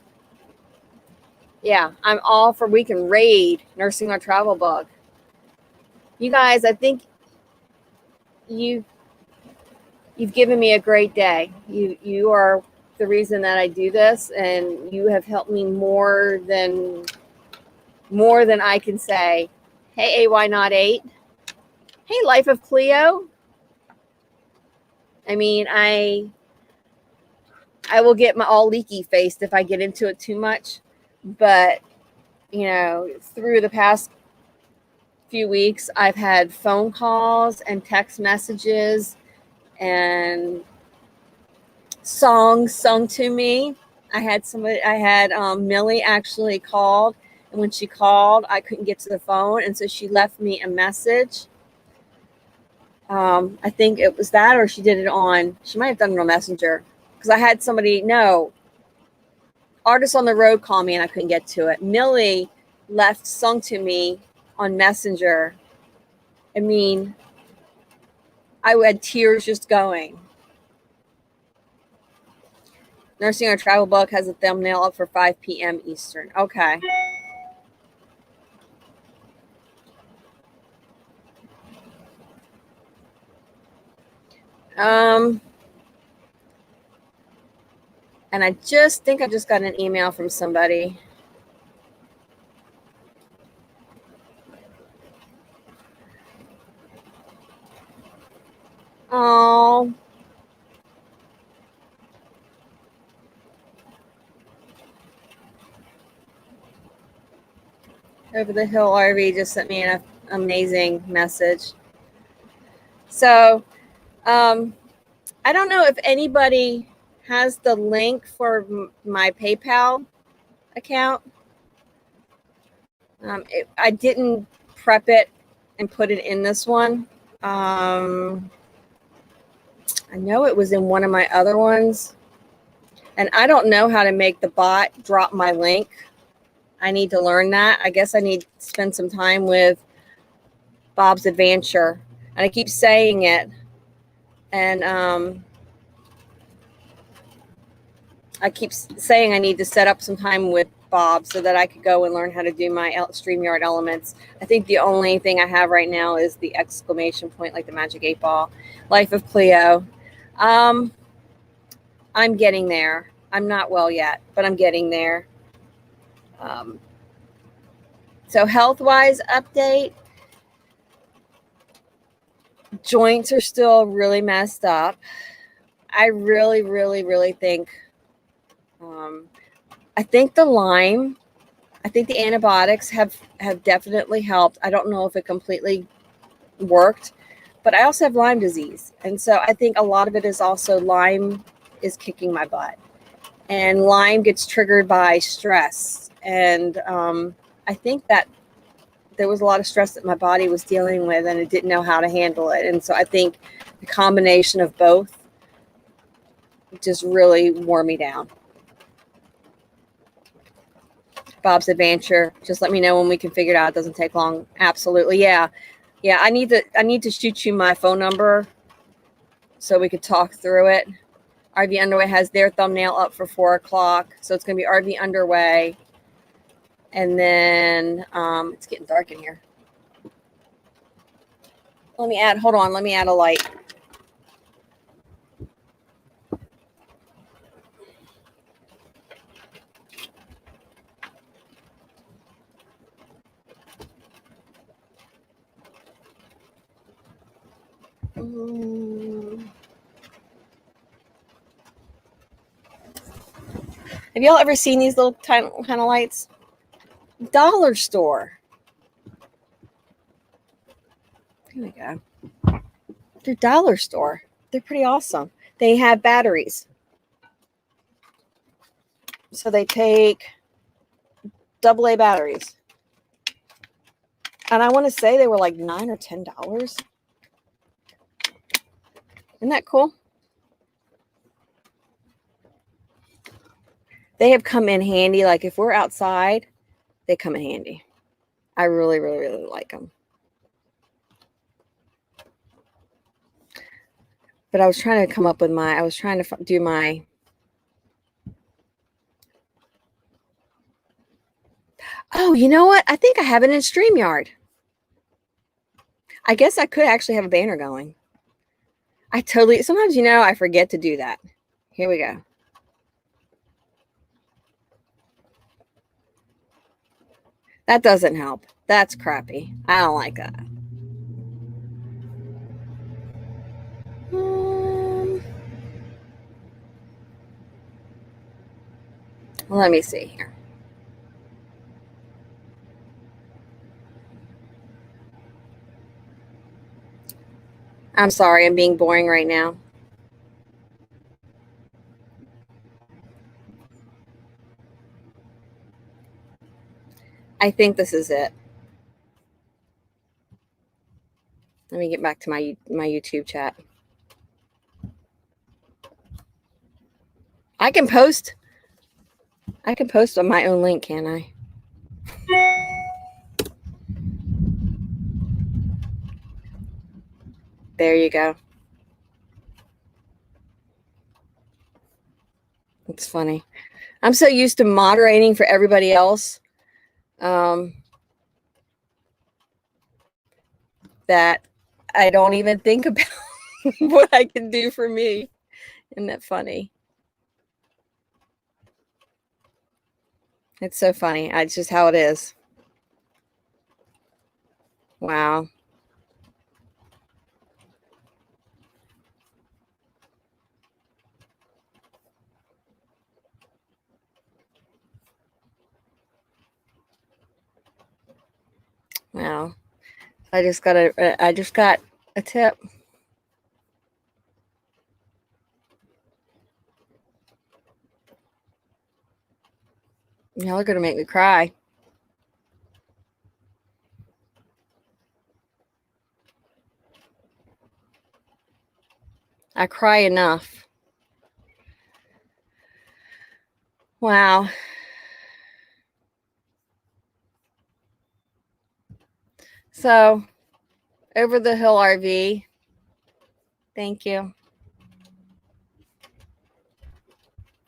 Yeah, I'm all for we can raid Nursing a Travel Bug. You guys, I think you've given me a great day. You are the reason that I do this, and you have helped me more than more than I can say, hey, AY not 8. Hey, Life of Cleo. I mean, I will get my all leaky faced if I get into it too much. But, you know, through the past few weeks, I've had phone calls and text messages and songs sung to me. I had Millie actually called, and when she called, I couldn't get to the phone, and so she left me a message. I think it was that, or she might have done it on Messenger, because I had artists on the road call me and I couldn't get to it. Millie sung to me on Messenger. I mean, I had tears just going. Nursing Our Travel Book has a thumbnail up for 5 p.m. Eastern. Okay. And I just think I just got an email from somebody. Oh. Over the Hill RV just sent me an amazing message. So, I don't know if anybody has the link for my PayPal account. I didn't prep it and put it in this one. I know it was in one of my other ones. And I don't know how to make the bot drop my link. I need to learn that. I guess I need to spend some time with Bob's Adventure. And I keep saying it. And I keep saying I need to set up some time with Bob so that I could go and learn how to do my StreamYard elements. I think the only thing I have right now is the exclamation point, like the Magic 8 Ball. Life of Cleo. I'm getting there. I'm not well yet, but I'm getting there. So health-wise update, joints are still really messed up. I really, really, really think, I think the Lyme, I think the antibiotics have definitely helped. I don't know if it completely worked, but I also have Lyme disease. And so I think a lot of it is also Lyme is kicking my butt. And Lyme gets triggered by stress. And I think that there was a lot of stress that my body was dealing with and it didn't know how to handle it. And so I think the combination of both just really wore me down. Bob's Adventure, just let me know when we can figure it out. It doesn't take long. Absolutely. Yeah. I need to shoot you my phone number so we could talk through it. RV Underway has their thumbnail up for 4:00. So it's going to be RV Underway. And then it's getting dark in here. Let me add a light. Have y'all ever seen these little tiny kind of lights? Dollar store. Here we go. They're dollar store. They're pretty awesome. They have batteries. So they take AA batteries. And I want to say they were like $9 or $10. Isn't that cool? They have come in handy. Like if we're outside, they come in handy. I really, really, really like them. But I was trying to come up with do my. Oh, you know what? I think I have it in StreamYard. I guess I could actually have a banner going. Sometimes, I forget to do that. Here we go. That doesn't help. That's crappy. I don't like that. Let me see here. I'm sorry, I'm being boring right now. I think this is it. Let me get back to my YouTube chat. I can post on my own link, can I? There you go. It's funny. I'm so used to moderating for everybody else that I don't even think about what I can do for me. Isn't that funny? It's so funny. It's just how it is. Wow. Wow. I just got a tip. Y'all are going to make me cry. I cry enough. Wow. So, Over the Hill RV. Thank you.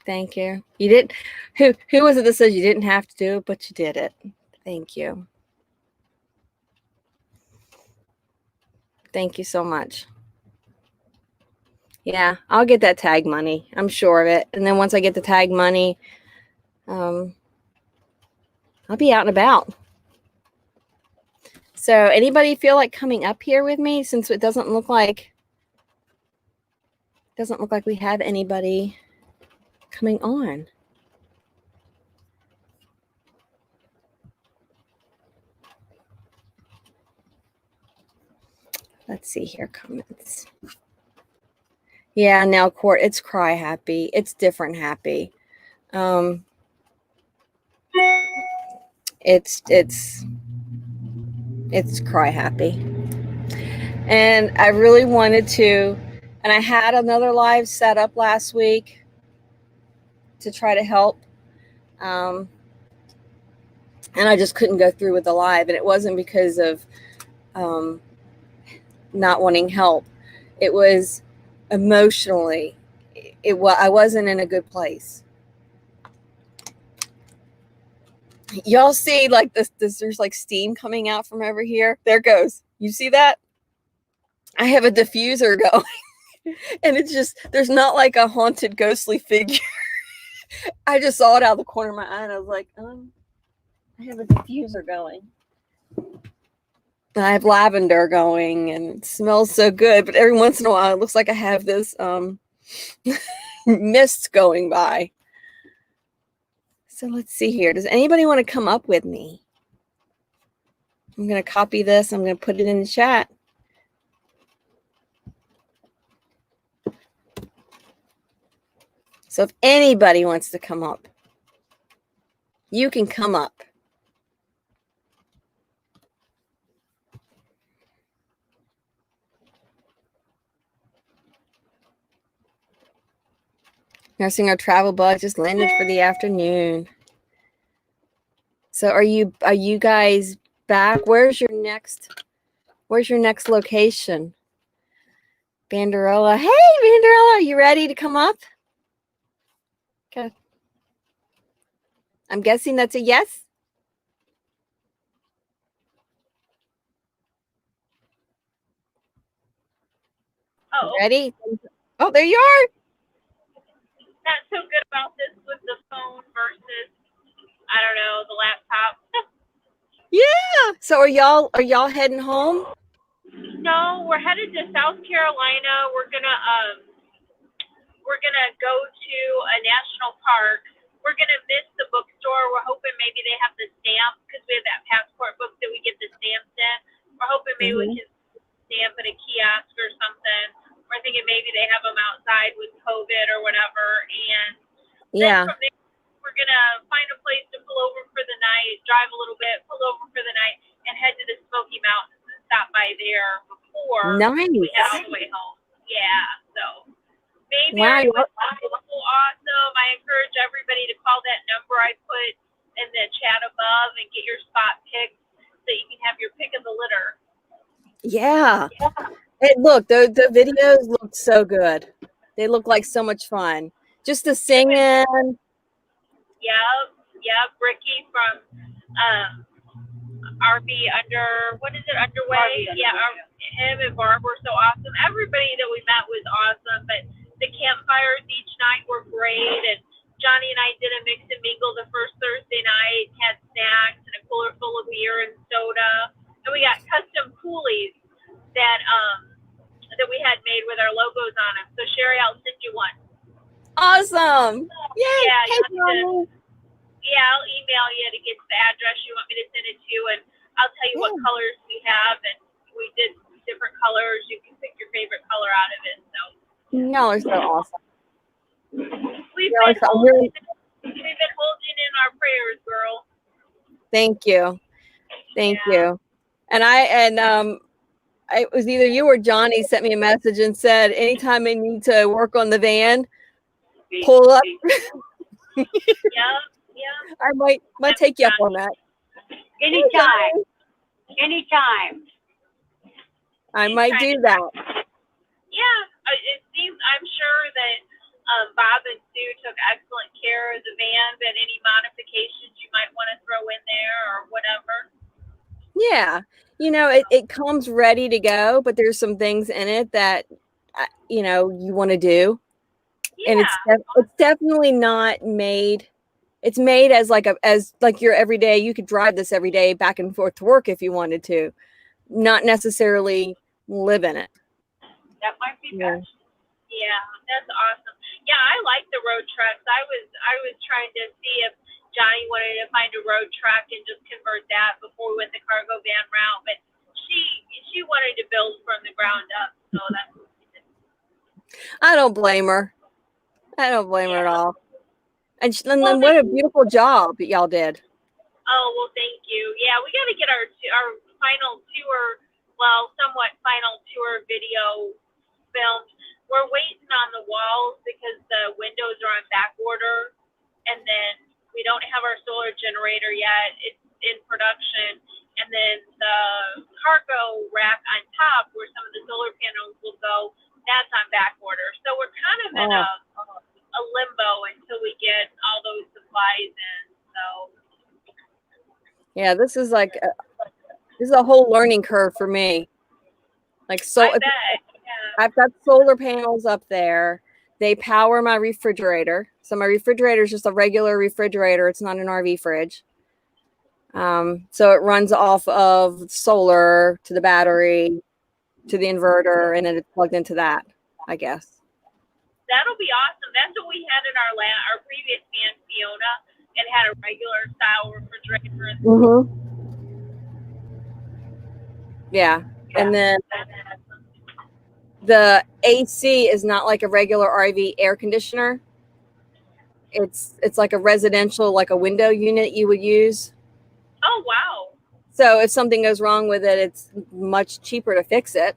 Thank you. You didn't. Who was it that says you didn't have to do it, but you did it? Thank you. Thank you so much. Yeah, I'll get that tag money. I'm sure of it. And then once I get the tag money, I'll be out and about. So anybody feel like coming up here with me, since it doesn't look like we have anybody coming on? Let's see here, comments. Yeah, Nell Court, it's cry happy. It's different happy. It's cry happy. And I really wanted to, and I had another live set up last week to try to help. And I just couldn't go through with the live. And it wasn't because of not wanting help. It was emotionally. I wasn't in a good place. Y'all see like this there's like steam coming out from over here. There it goes. You see that? I have a diffuser going. And it's just, there's not like a haunted ghostly figure. I just saw it out of the corner of my eye and I was like, I have a diffuser going. I have lavender going and it smells so good, but every once in a while it looks like I have this mist going by. So let's see here. Does anybody want to come up with me? I'm going to copy this. I'm going to put it in the chat. So if anybody wants to come up, you can come up. Nursing our travel bug just landed for the afternoon. So are you guys back? Where's your next location? Banderola. Hey, Banderola, are you ready to come up? Okay. I'm guessing that's a yes. Oh, ready? Oh, there you are. Not so good about this with the phone versus, I don't know, the laptop. Yeah. So are y'all heading home? No, we're headed to South Carolina. We're gonna go to a national park. We're gonna miss the bookstore. We're hoping maybe they have the stamp because we have that passport book that we get the stamps in. We're hoping maybe we Hmm. can stamp at a kiosk or something. We're thinking maybe they have them outside with COVID or whatever. And then Yeah. from there, we're gonna find a place to pull over for the night, drive a little bit, pull over for the night, and head to the Smoky Mountains and stop by there before we head Nice. all the way home. Yeah, so. Wow. Mayberry was so awesome. I encourage everybody to call that number I put in the chat above and get your spot picked so you can have your pick of the litter. Yeah. Hey, look, the videos look so good. They look like so much fun. Just the singing. Yep. Ricky from RV what is it, Underway? Yeah, him and Barb were so awesome. Everybody that we met was awesome, but the campfires each night were great. And Johnny and I did a mix and mingle the first Thursday night, had snacks and a cooler full of beer and soda. And we got custom coolies that we had made with our logos on them. So Sherry, I'll send you one. Awesome. Yay. Yeah, Hey, you'll have to Johnny. yeah, I'll email you to get the address you want me to send it to, and I'll tell you what Yeah. colors we have, and we did different colors. You can pick your favorite color out of it. So Y'all are so awesome. we've Y'all are been so, I'm holding, really, we've been holding in our prayers, girl. thank you. Thank Yeah. you. It was either you or Johnny sent me a message and said, anytime I need to work on the van, pull up. Yep. I might take you up on that. Anytime. Anytime. I She's might trying do to that. Yeah, it seems. I'm sure that Bob and Sue took excellent care of the van, but any modifications you might want to throw in there or whatever. Yeah. It comes ready to go, but there's some things in it that, you want to do. And Yeah. it's definitely not made. It's made as like your everyday, you could drive this every day back and forth to work if you wanted to, not necessarily live in it. That might be Yeah. best. Yeah, that's awesome. Yeah, I like the road trucks. I was trying to see if Johnny wanted to find a road truck and just convert that before we went the cargo van route, but she wanted to build from the ground up, so that's what we did. I don't blame her. I don't blame her at Yeah. all. And Well, then what a beautiful job that y'all did. oh well, thank you. Yeah, we got to get our final tour, well, somewhat final tour video filmed. We're waiting on the walls because the windows are on back order, and then we don't have our solar generator yet. It's in production, and then the cargo rack on top, where some of the solar panels will go, that's on back order. So we're kind of in Oh, a limbo until we get all those supplies in. So yeah, this is a whole learning curve for me. Like, I bet. Yeah. I've got solar panels up there. They power my refrigerator. So my refrigerator is just a regular refrigerator. It's not an RV fridge. So it runs off of solar to the battery to the inverter, and then it's plugged into that, I guess. That'll be awesome. That's what we had in our previous van, Fiona, and had a regular style refrigerator. Mm-hmm. Yeah. And then the AC is not like a regular RV air conditioner. It's like a residential, like a window unit you would use. Oh wow. So if something goes wrong with it, it's much cheaper to fix it.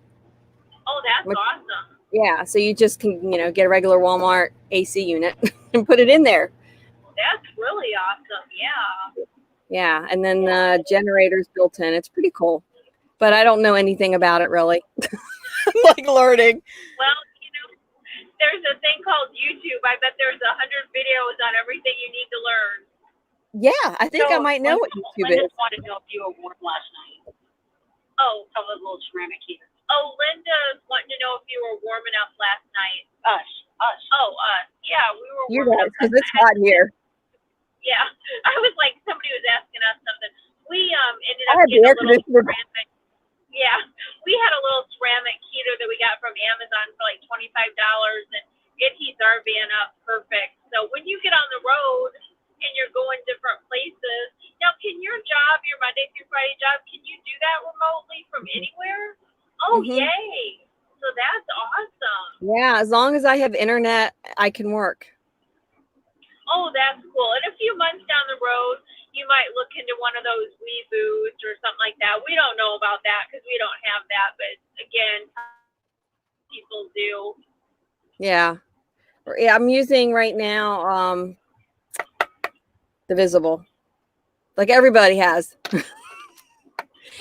Oh, that's awesome. Yeah, so you just can, get a regular Walmart AC unit and put it in there. That's really awesome. Yeah. Yeah, and then the generator's built in. It's pretty cool. But I don't know anything about it really. I'm like learning. Well, there's a thing called YouTube. I bet there's 100 videos on everything you need to learn. Yeah, I think I might know what YouTube is. Linda wanted to know if you were warm last night. Oh, Tell the little ceramic heater. oh, Linda's wanting to know if you were warm enough last night. Us. Oh, Yeah, we were You warm guys, enough. because it's hot here. Yeah, I was like, somebody was asking us something. we ended I up had the getting air a little conditioner. ceramic. Yeah, we had a little ceramic heater that we got from Amazon for like $25, and it heats our van up perfect. So when you get on the road and you're going different places, now can your job, your Monday through Friday job, can you do that remotely from anywhere? Oh, Mhm. yay! So that's awesome. Yeah, as long as I have internet, I can work. Oh, that's cool. In a few months down the road, you might look into one of those Weeboots or something like that. We don't know about that because we don't have that. But again, people do. Yeah. Yeah, I'm using right now the Visible. Like everybody has.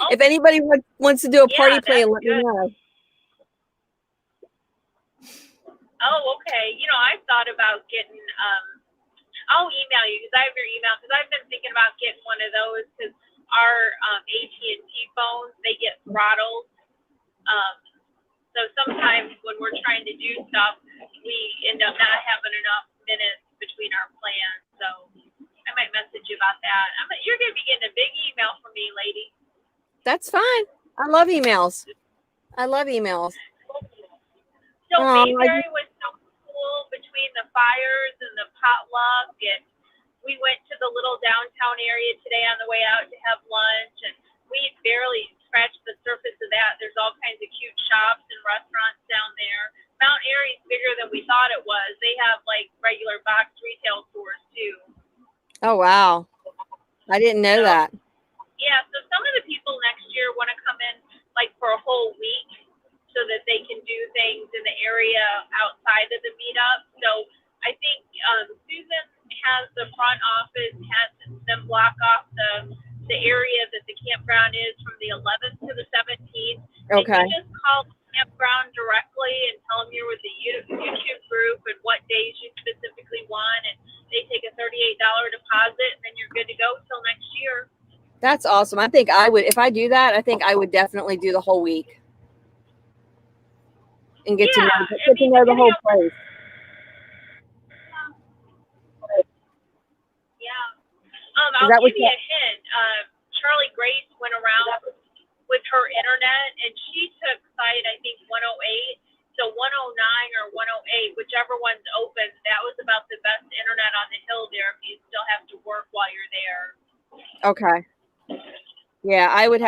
Oh, If anybody wants to do a party yeah, plan, that's let me good. know. Oh, okay. You know, I've thought about getting. I'll email you because I have your email because I've been thinking about getting one of those because our AT&T phones they get throttled. Um, so sometimes when we're trying to do stuff, we end up not having enough minutes between our plans. So I might message you about that. You're gonna be getting a big email from me, lady. That's fine. I love emails. I love emails. So Oh, Mayberry was so cool between the fires and the potluck, and we went to the little downtown area today on the way out to have lunch, and we barely scratched the surface of that. There's all kinds of cute shops and restaurants down there. Mount Airy's bigger than we thought it was. They have like regular box retail stores too. oh wow. I didn't know So that. yeah, so some of the people next year want to come in like for a whole week so that they can do things in the area outside of the meetup. So I think Susan has the front office, has them block off the area that the campground is from the 11th to the 17th. And Okay. you just call the campground directly and tell them you're with the YouTube group and what days you specifically want. And they take a $38 deposit, and then you're good to go till next year. That's awesome. I think I would, if I do that, I think I would definitely do the whole week and get Yeah, I to mean, know the depending whole on place. yeah. Is I'll that what give you you, a hint. Charlie Grace went around with her internet, and she took site, I think, 108. So 109 or 108, whichever one's open, that was about the best internet on the hill there if you still have to work while you're there. okay. Yeah, I would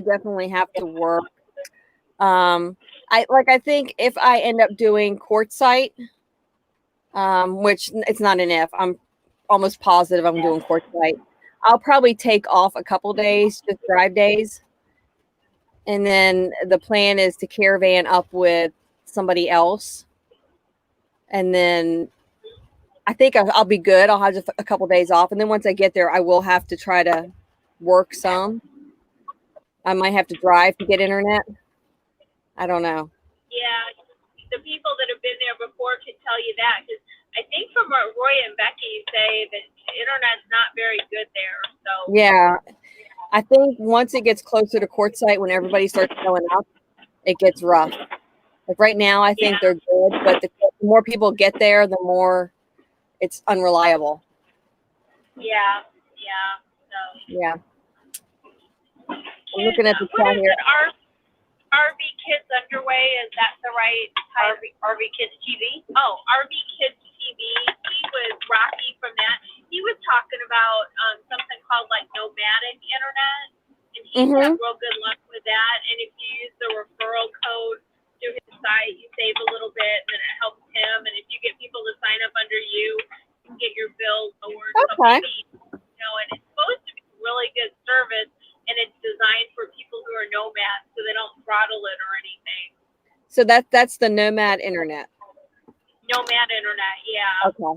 definitely have to work. I think if I end up doing quartzite, which it's not an if, I'm almost positive I'm doing quartzite. I'll probably take off a couple days, just drive days. And then the plan is to caravan up with somebody else. And then I think I'll be good. I'll have just a couple days off. And then once I get there, I will have to try to work some. I might have to drive to get internet. I don't know. Yeah, the people that have been there before can tell you that. Because I think from what Roy and Becky say that the internet's not very good there. So Yeah. I think once it gets closer to quartzite, when everybody starts showing up, it gets rough. Like right now, I think yeah, they're good, but the more people get there, the more it's unreliable. yeah. So Yeah. I'm kids, looking at the what chat is here. it? RV Kids Underway, is that the right title? RV Kids TV? Oh, RV Kids TV. He was Rocky from that. He was talking about something called like nomadic internet, and he's had real good luck with that. And if you use the referral code through his site, you save a little bit, and it helps him. And if you get people to sign up under you, you can get your bills lowered. So Okay. maybe, and it's supposed to be really good service. And it's designed for people who are nomads, so they don't throttle it or anything. So that's the Nomad internet. Nomad internet, yeah. Okay.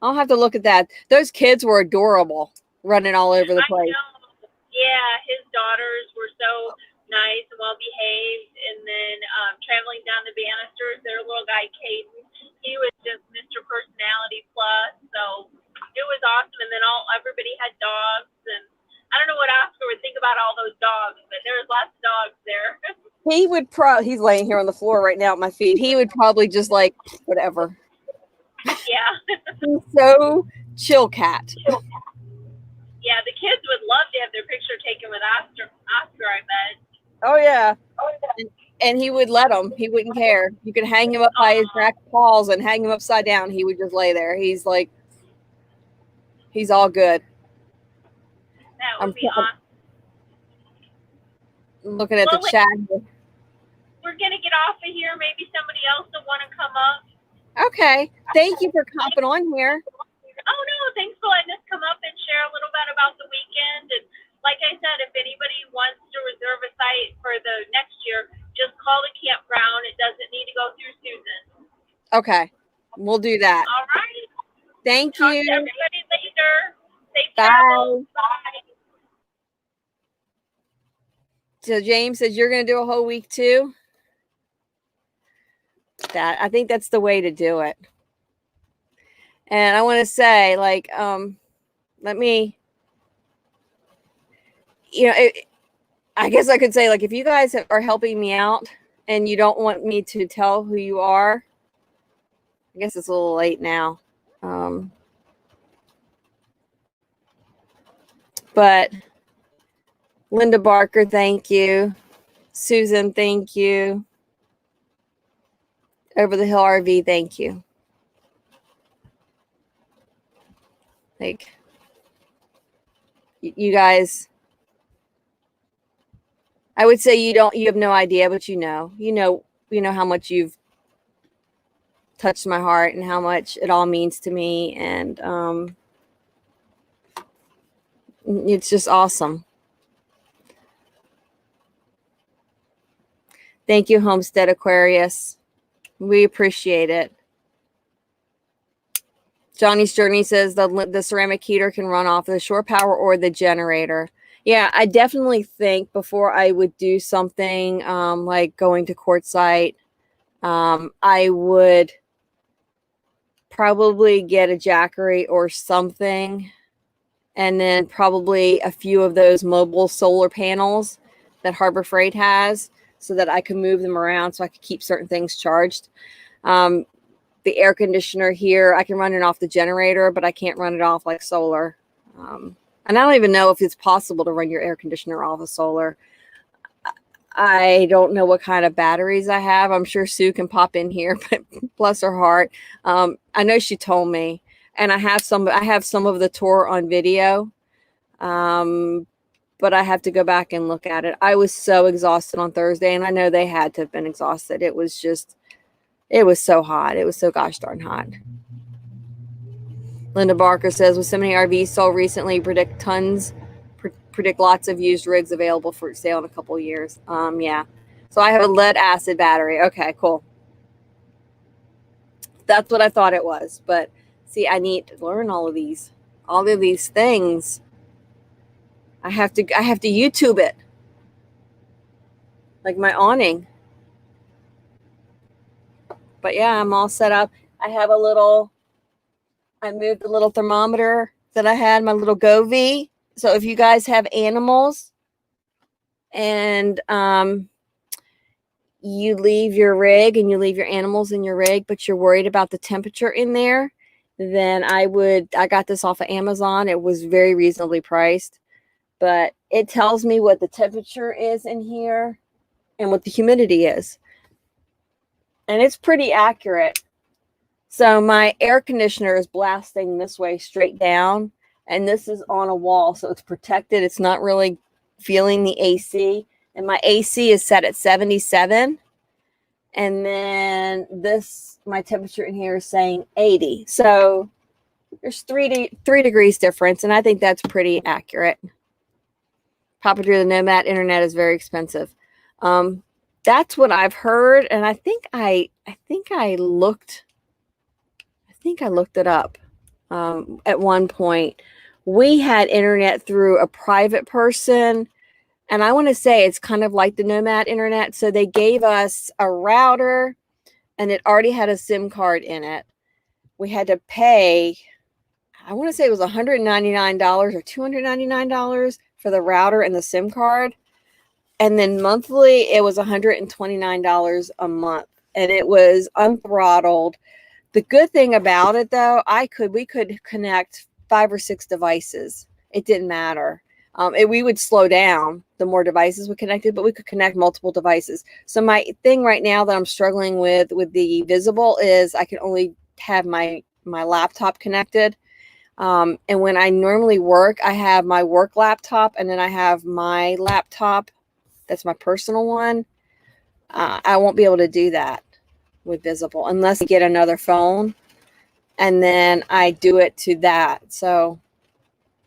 I'll have to look at that. Those kids were adorable, running all over the place. I know. Yeah, his daughters were so nice and well behaved. And then traveling down the banisters, their little guy Caden, he was just Mr. Personality Plus. So it was awesome. And then everybody had dogs, and I don't know what Oscar would think about all those dogs, but there was lots of dogs there. He would he's laying here on the floor right now at my feet. He would probably just like whatever. Yeah. He's so chill cat. Yeah, the kids would love to have their picture taken with Oscar, I bet. Oh yeah. And he would let them. He wouldn't care. You could hang him up by his back paws and hang him upside down. He would just lay there. He's like, he's all good. That would be awesome. Looking at the Well, chat. We're going to get off of here. Maybe somebody else will want to come up. Okay. Thank you for hopping on here. Oh, no. Thanks for letting us come up and share a little bit about the weekend. And like I said, if anybody wants to reserve a site for the next year, just call the campground. It doesn't need to go through Susan. Okay. We'll do that. All right. Thank Talk you. to everybody later. Safe Bye. travels. Bye. So James says you're going to do a whole week too. I think that's the way to do it. And I want to say, like, let me, I guess I could say, like, if you guys are helping me out and you don't want me to tell who you are, I guess it's a little late now. But Linda Barker, thank you. Susan, thank you. Over the Hill RV, thank you. Like, you guys, I would say you have no idea, but you know how much you've touched my heart and how much it all means to me. And it's just awesome. Thank you, Homestead Aquarius. We appreciate it. Johnny's Journey says the ceramic heater can run off the shore power or the generator. Yeah, I definitely think before I would do something like going to quartzite, I would probably get a Jackery or something, and then probably a few of those mobile solar panels that Harbor Freight has so that I can move them around so I could keep certain things charged. The air conditioner here, I can run it off the generator, but I can't run it off like solar. And I don't even know if it's possible to run your air conditioner off of solar. I don't know what kind of batteries I have. I'm sure Sue can pop in here, but bless her heart. I know she told me, and I have some of the tour on video. But I have to go back and look at it. I was so exhausted on Thursday, and I know they had to have been exhausted. It was so hot. It was so gosh darn hot. Linda Barker says, with so many RVs sold recently, predict lots of used rigs available for sale in a couple of years. Yeah. So I have a lead acid battery. Okay, cool. That's what I thought it was. But see, I need to learn all of these things. I have to YouTube it. Like my awning. But yeah, I'm all set up. I moved the little thermometer that I had, my little Govee. So if you guys have animals and you leave your rig and you leave your animals in your rig, but you're worried about the temperature in there, then I got this off of Amazon. It was very reasonably priced, but it tells me what the temperature is in here and what the humidity is. And it's pretty accurate. So my air conditioner is blasting this way straight down, and this is on a wall, so it's protected. It's not really feeling the AC, and my AC is set at 77. And then my temperature in here is saying 80. So there's 3 degrees difference, and I think that's pretty accurate. Papa Drew, the Nomad internet is very expensive. That's what I've heard, and I think I looked it up at one point. We had internet through a private person, and I want to say it's kind of like the Nomad internet. So they gave us a router, and it already had a SIM card in it. We had to pay, I want to say it was $199 or $299 for the router and the SIM card. And then monthly, it was $129 a month, and it was unthrottled. The good thing about it, though, we could connect 5 or 6 devices. it didn't matter. We would slow down the more devices we connected, but we could connect multiple devices. So my thing right now that I'm struggling with the Visible is I can only have my laptop connected. And when I normally work, I have my work laptop and then I have my laptop. That's my personal one. I won't be able to do that with Visible unless I get another phone and then I do it to that. So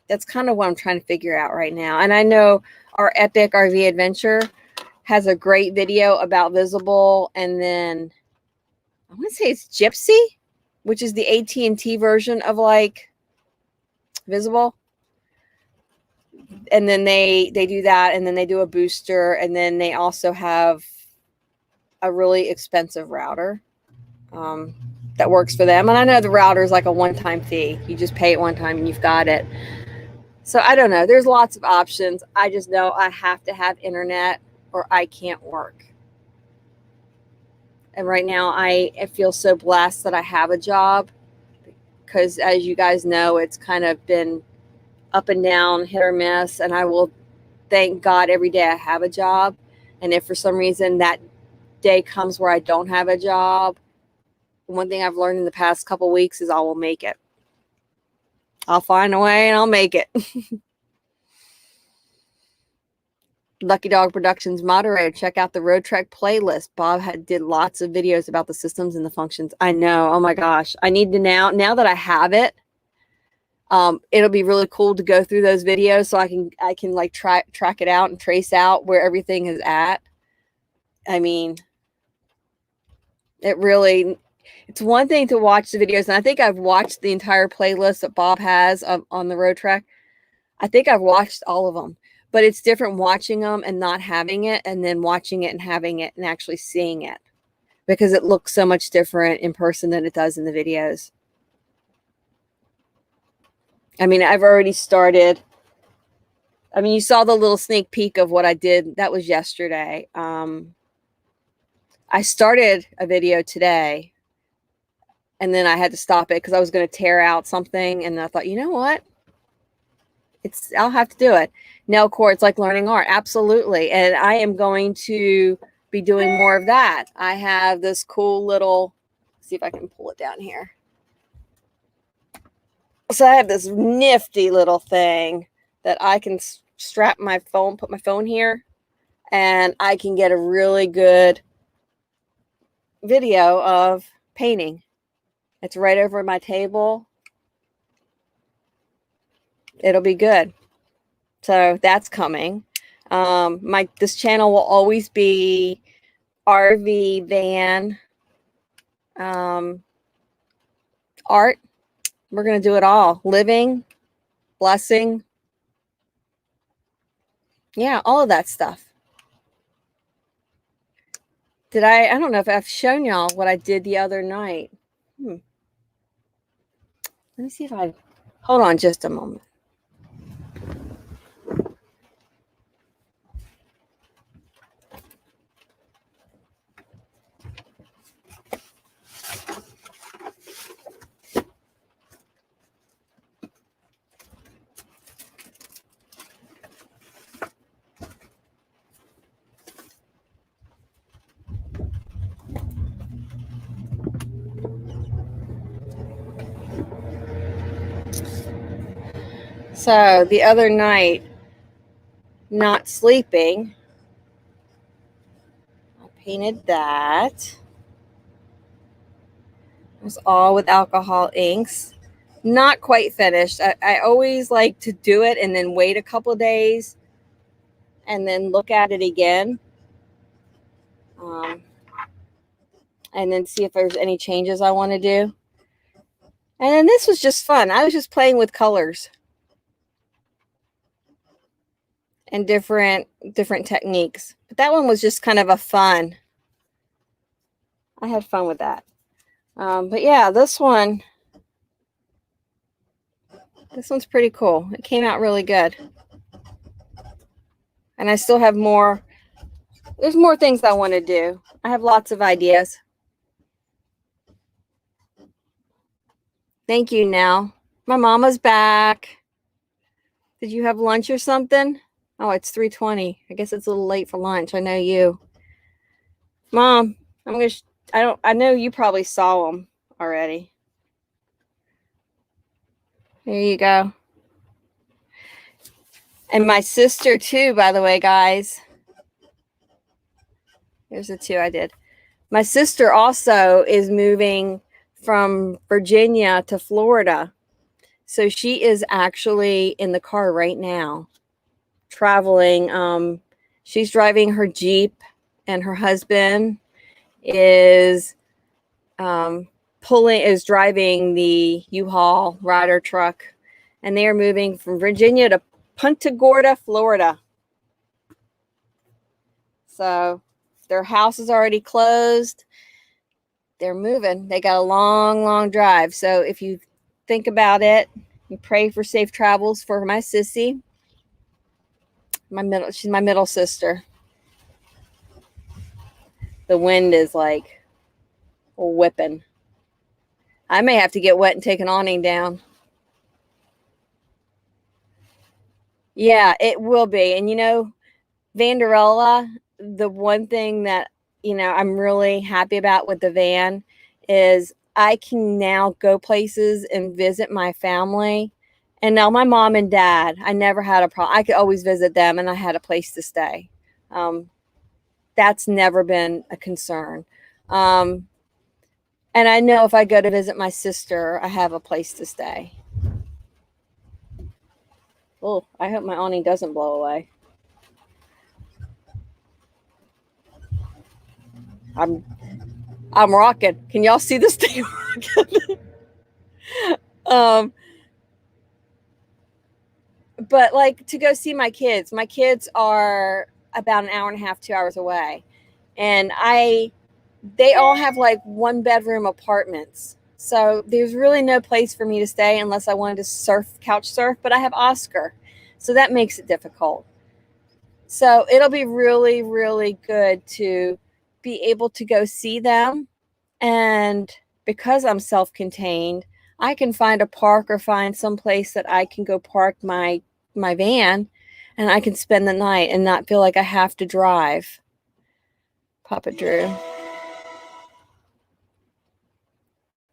that's kind of what I'm trying to figure out right now. And I know our Epic RV Adventure has a great video about Visible. And then I want to say it's Gypsy, which is the AT&T version of like Visible. And then they do that. And then they do a booster. And then they also have a really expensive router that works for them. And I know the router is like a one-time fee. You just pay it one time and you've got it. So I don't know. There's lots of options. I just know I have to have internet or I can't work. And right now I feel so blessed that I have a job because as you guys know, it's kind of been up and down, hit or miss. And I will thank God every day I have a job. And if for some reason that day comes where I don't have a job, one thing I've learned in the past couple of weeks is I will make it. I'll find a way and I'll make it. Lucky Dog Productions moderator, check out the Road Trek playlist. Bob did lots of videos about the systems and the functions. I know. Oh my gosh. I need to now that I have it, it'll be really cool to go through those videos so I can like track it out and trace out where everything is at. I mean, it's one thing to watch the videos, and I think I've watched the entire playlist that Bob has on the Road Trek. I think I've watched all of them. But it's different watching them and not having it and then watching it and having it and actually seeing it because it looks so much different in person than it does in the videos. I mean, I've already started. I mean, you saw the little sneak peek of what I did. That was yesterday. I started a video today and then I had to stop it because I was going to tear out something. And I thought, you know what? I'll have to do it. Nail core, it's like learning art. Absolutely. And I am going to be doing more of that. I have this cool little, see if I can pull it down here. So I have this nifty little thing that I can strap my phone, put my phone here, and I can get a really good video of painting. It's right over my table. It'll be good. So that's coming. This channel will always be RV van art. We're going to do it all. Living, blessing. Yeah, all of that stuff. I don't know if I've shown y'all what I did the other night. Let me see if hold on just a moment. So the other night, not sleeping, I painted that. It was all with alcohol inks. Not quite finished. I always like to do it and then wait a couple of days and then look at it again. And then see if there's any changes I want to do. And then this was just fun. I was just playing with colors and different techniques. But that one was just kind of a fun. I had fun with that. But yeah, this one's pretty cool. It came out really good. And I still have more. There's more things I want to do. I have lots of ideas. Thank you, Nell. My mama's back. Did you have lunch or something? Oh, it's 3:20. I guess it's a little late for lunch. I know you. Mom, I know you probably saw them already. There you go. And my sister too, by the way, guys. There's the two I did. My sister also is moving from Virginia to Florida. So she is actually in the car right now, traveling. She's driving her Jeep, and her husband is driving the U-Haul Ryder truck, and they are moving from Virginia to Punta Gorda, Florida. So their house is already closed. They're moving. They got a long, long drive. So if you think about it, you pray for safe travels for my sissy. She's my middle sister. The wind is like whipping. I may have to get wet and take an awning down. Yeah, it will be. And Vanderella, the one thing that, I'm really happy about with the van is I can now go places and visit my family. And now my mom and dad, I never had a problem. I could always visit them, and I had a place to stay. That's never been a concern. And I know if I go to visit my sister, I have a place to stay. Oh, I hope my awning doesn't blow away. I'm rocking. Can y'all see this thing rocking? But like to go see my kids are about an hour and a half, 2 hours away. And they all have like 1-bedroom apartments. So there's really no place for me to stay unless I wanted to couch surf, but I have Oscar. So that makes it difficult. So it'll be really, really good to be able to go see them. And because I'm self-contained, I can find a park or find some place that I can go park my van, and I can spend the night and not feel like I have to drive. Papa Drew.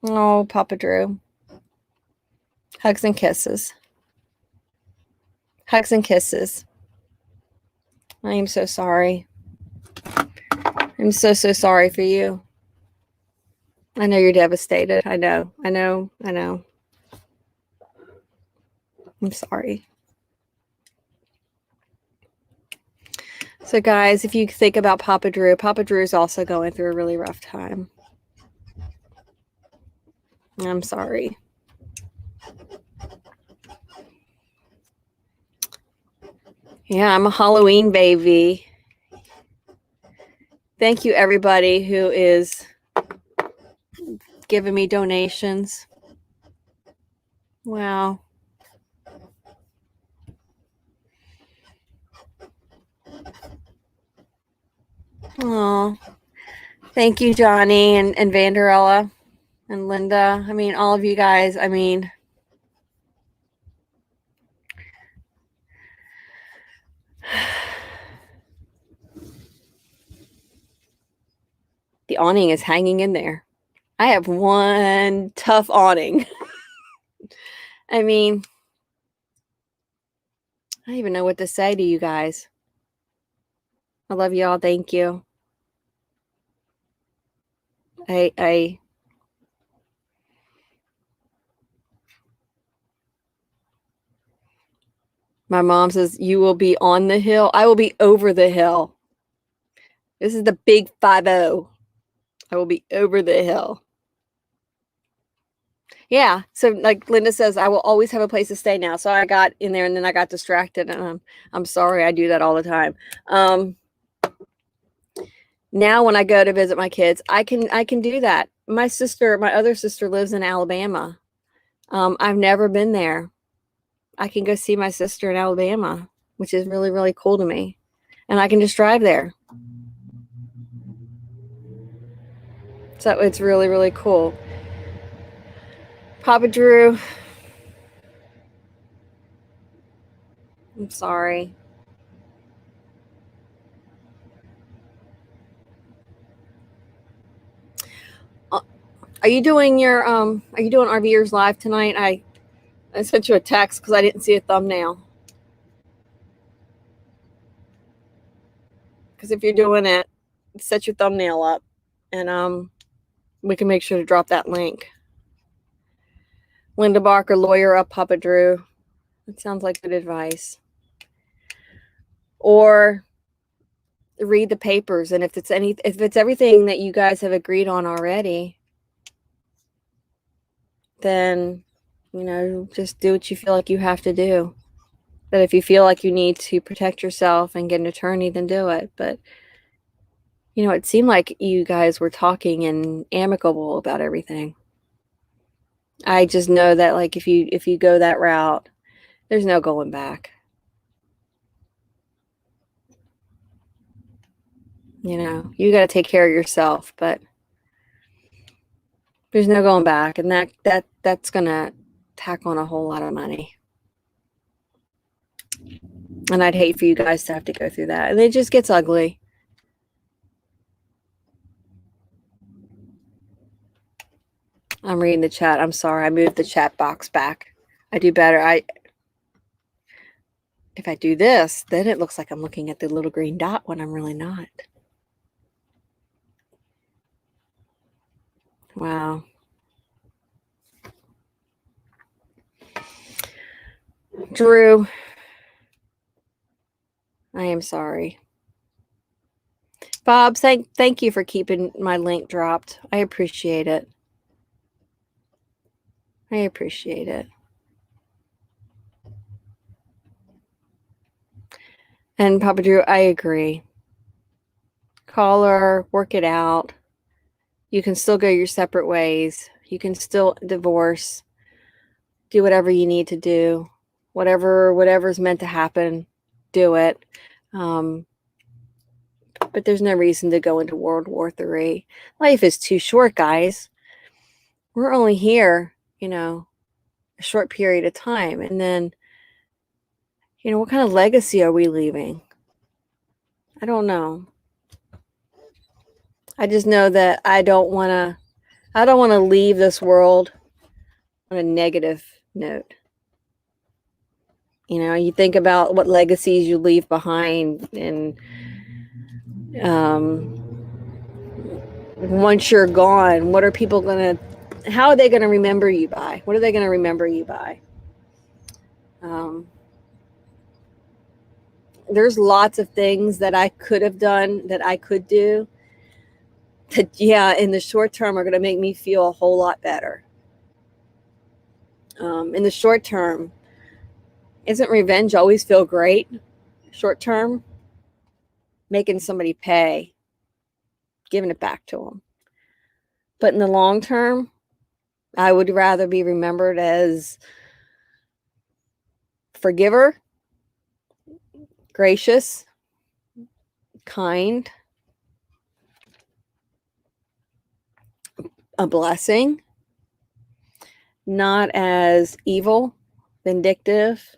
Oh, Papa Drew. Hugs and kisses. Hugs and kisses. I am so sorry. I'm so, so sorry for you. I know you're devastated. I know. I'm sorry. So guys, if you think about Papa Drew is also going through a really rough time. I'm sorry. Yeah, I'm a Halloween baby. Thank you, everybody who is giving me donations. Wow. Oh, thank you, Johnny and Vanderella and Linda. I mean, all of you guys. I mean, the awning is hanging in there. I have one tough awning. I mean, I don't even know what to say to you guys. I love y'all. Thank you. My mom says, you will be on the hill. I will be over the hill. This is the big 5-0. I will be over the hill. Yeah. So like Linda says, I will always have a place to stay now. So I got in there and then I got distracted, and I'm sorry. I do that all the time. Now when I go to visit my kids, I can do that. My other sister lives in Alabama. I've never been there. I can go see my sister in Alabama, which is really, really cool to me. And I can just drive there. So it's really, really cool. Papa Drew, I'm sorry. Are you doing RVers live tonight? I sent you a text because I didn't see a thumbnail. Because if you're doing it, set your thumbnail up, and we can make sure to drop that link. Linda Barker, lawyer up, Papa Drew. That sounds like good advice. Or read the papers, and if it's everything that you guys have agreed on already, then just do what you feel like you have to do. But if you feel like you need to protect yourself and get an attorney, then do it. But it seemed like you guys were talking and amicable about everything. I just know that, like, if you go that route, there's no going back. You got to take care of yourself, but there's no going back, and that's gonna tack on a whole lot of money. And I'd hate for you guys to have to go through that. And it just gets ugly. I'm reading the chat. I'm sorry. I moved the chat box back. I do better. If I do this, then it looks like I'm looking at the little green dot when I'm really not. Wow. Drew, I am sorry. Bob, thank you for keeping my link dropped. I appreciate it. I appreciate it. And Papa Drew, I agree. Call her, work it out. You can still go your separate ways. You can still divorce. Do whatever you need to do. Whatever's meant to happen, do it. But there's no reason to go into World War III. Life is too short, guys. We're only here, a short period of time. And then, what kind of legacy are we leaving? I don't know. I just know that I don't want to leave this world on a negative note. You think about what legacies you leave behind, and once you're gone, how are they going to remember you by? What are they going to remember you by? There's lots of things that I could have done, that I could do, that, in the short term are going to make me feel a whole lot better. In the short term, isn't revenge always feel great? Short term, making somebody pay, giving it back to them. But in the long term, I would rather be remembered as forgiver, gracious, kind, a blessing, not as evil, vindictive.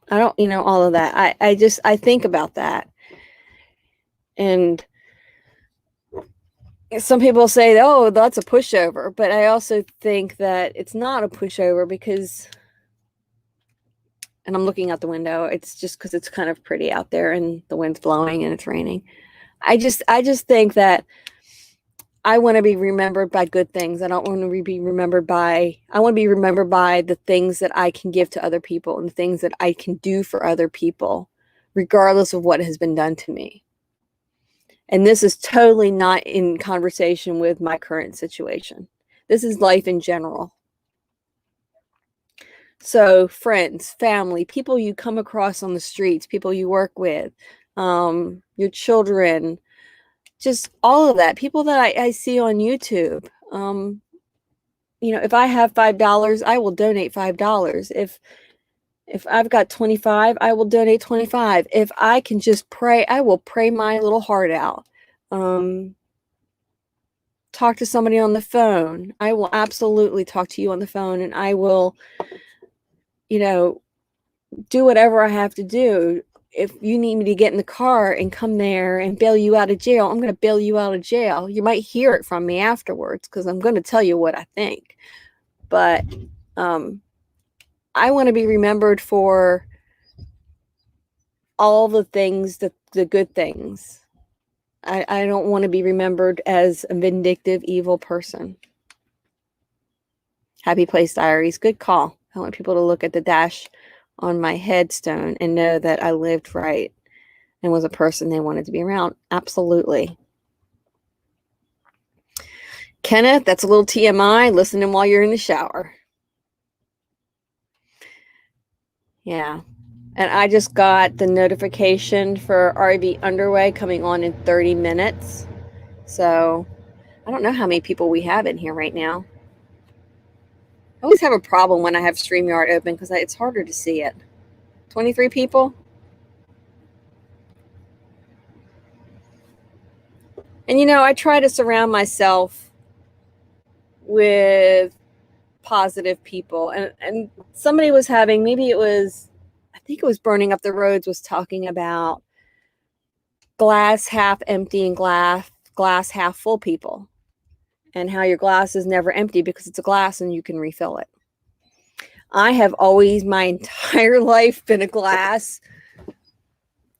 I don't, all of that. I think about that. And some people say, oh, that's a pushover. But I also think that it's not a pushover because, and I'm looking out the window, it's just because it's kind of pretty out there and the wind's blowing and it's raining. I just think that I want to be remembered by good things. I don't want to be remembered by, I want to be remembered by the things that I can give to other people and the things that I can do for other people, regardless of what has been done to me. And this is totally not in conversation with my current situation. This is life in general. So friends, family, people you come across on the streets, people you work with, your children, just all of that, people that I see on YouTube. If I have $5, I will donate $5. If I've got 25, I will donate 25. If I can just pray, I will pray my little heart out. Talk to somebody on the phone. I will absolutely talk to you on the phone, and I will you know, do whatever I have to do. If you need me to get in the car and come there and bail you out of jail, I'm going to bail you out of jail. You might hear it from me afterwards because I'm going to tell you what I think. But I want to be remembered for all the things, the good things. I don't want to be remembered as a vindictive, evil person. Happy Place Diaries, good call. I want people to look at the dash on my headstone and know that I lived right and was a person they wanted to be around. Absolutely. Kenneth, that's a little TMI, listening while you're in the shower. Yeah. And I just got the notification for RV Underway coming on in 30 minutes. So I don't know how many people we have in here right now. I always have a problem when I have StreamYard open because it's harder to see it. 23 people? And you know, I try to surround myself with positive people. And somebody was having, maybe it was, I think it was Burning Up the Roads, was talking about glass half empty and glass half full people, and how your glass is never empty because it's a glass and you can refill it. I have always, my entire life, been a glass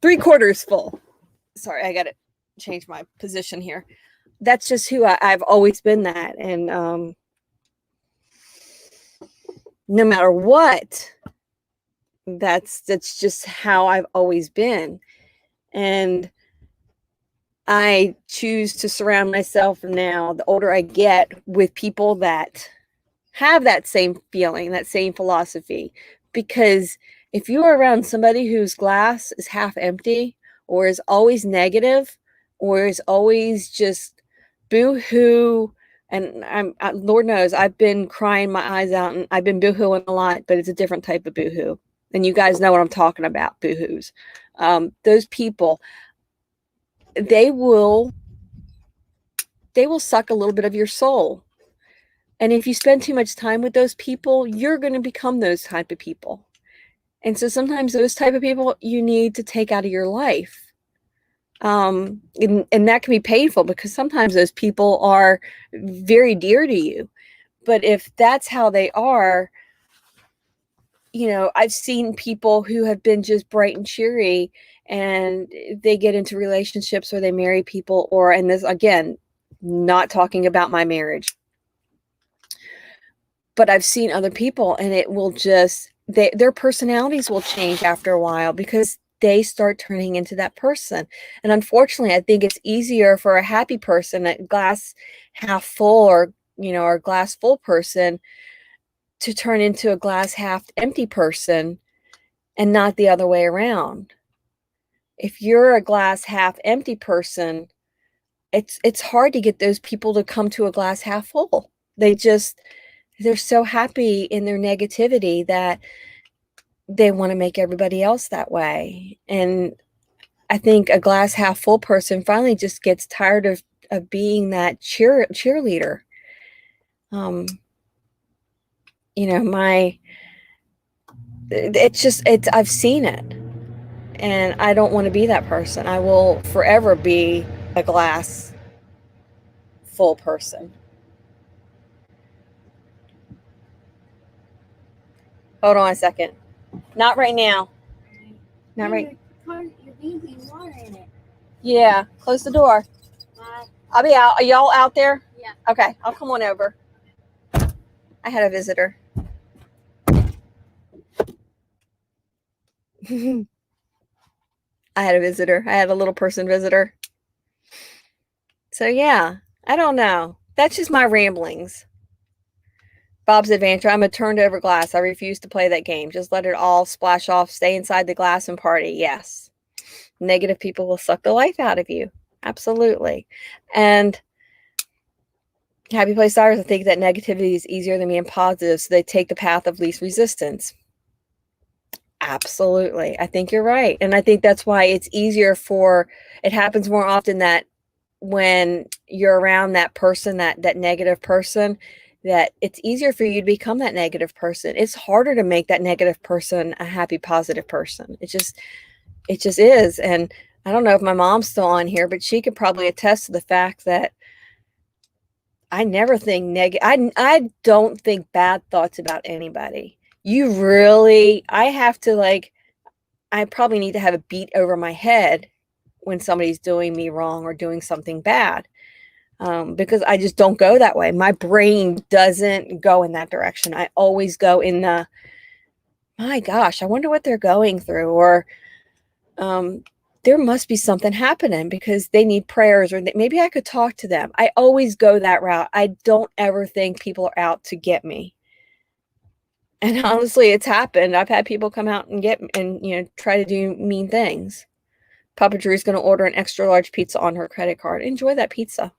3/4 full. Sorry, I got to change my position here. That's just who I've always been that. And no matter what, that's just how I've always been. And I choose to surround myself now, the older I get, with people that have that same feeling, that same philosophy. Because if you are around somebody whose glass is half empty, or is always negative, or is always just boo-hoo, and Lord knows I've been crying my eyes out and I've been boo-hooing a lot, but it's a different type of boo-hoo. And you guys know what I'm talking about, boo-hoos. Those people, they will suck a little bit of your soul. And if you spend too much time with those people, you're going to become those type of people. And so sometimes those type of people you need to take out of your life. And that can be painful because sometimes those people are very dear to you. But if that's how they are, you know, I've seen people who have been just bright and cheery, and they get into relationships or they marry people, or, and this, again, not talking about my marriage, but I've seen other people, and it will just, their personalities will change after a while because they start turning into that person. And unfortunately, I think it's easier for a happy person, a glass half full, or, you know, or glass full person, to turn into a glass half empty person, and not the other way around. If you're a glass half empty person, it's hard to get those people to come to a glass half full. They're so happy in their negativity that they want to make everybody else that way. And I think a glass half full person finally just gets tired of being that cheerleader. You know, I've seen it, and I don't want to be that person. I will forever be a glass full person. Hold on a second. Not right now. Not right. You're leaving water in it. Yeah, close the door. I'll be out. Are y'all out there? Yeah. Okay, I'll come on over. I had a visitor. I had a little person visitor. So yeah, I don't know. That's just my ramblings. Bob's Adventure. I'm a turned over glass. I refuse to play that game. Just let it all splash off. Stay inside the glass and party. Yes. Negative people will suck the life out of you. Absolutely. And Happy Place Stars, I think that negativity is easier than being positive, so they take the path of least resistance. Absolutely. I think you're right. And I think that's why it's easier it happens more often that when you're around that person, that negative person, that it's easier for you to become that negative person. It's harder to make that negative person a happy, positive person. It just is. And I don't know if my mom's still on here, but she could probably attest to the fact that I never think negative. I don't think bad thoughts about anybody. I have to I probably need to have a beat over my head when somebody's doing me wrong or doing something bad. Because I just don't go that way. My brain doesn't go in that direction. I always go in the, my gosh, I wonder what they're going through, or there must be something happening because they need prayers, or maybe I could talk to them. I always go that route. I don't ever think people are out to get me. And honestly, it's happened. I've had people come out and try to do mean things. Papa Drew's going to order an extra large pizza on her credit card. Enjoy that pizza.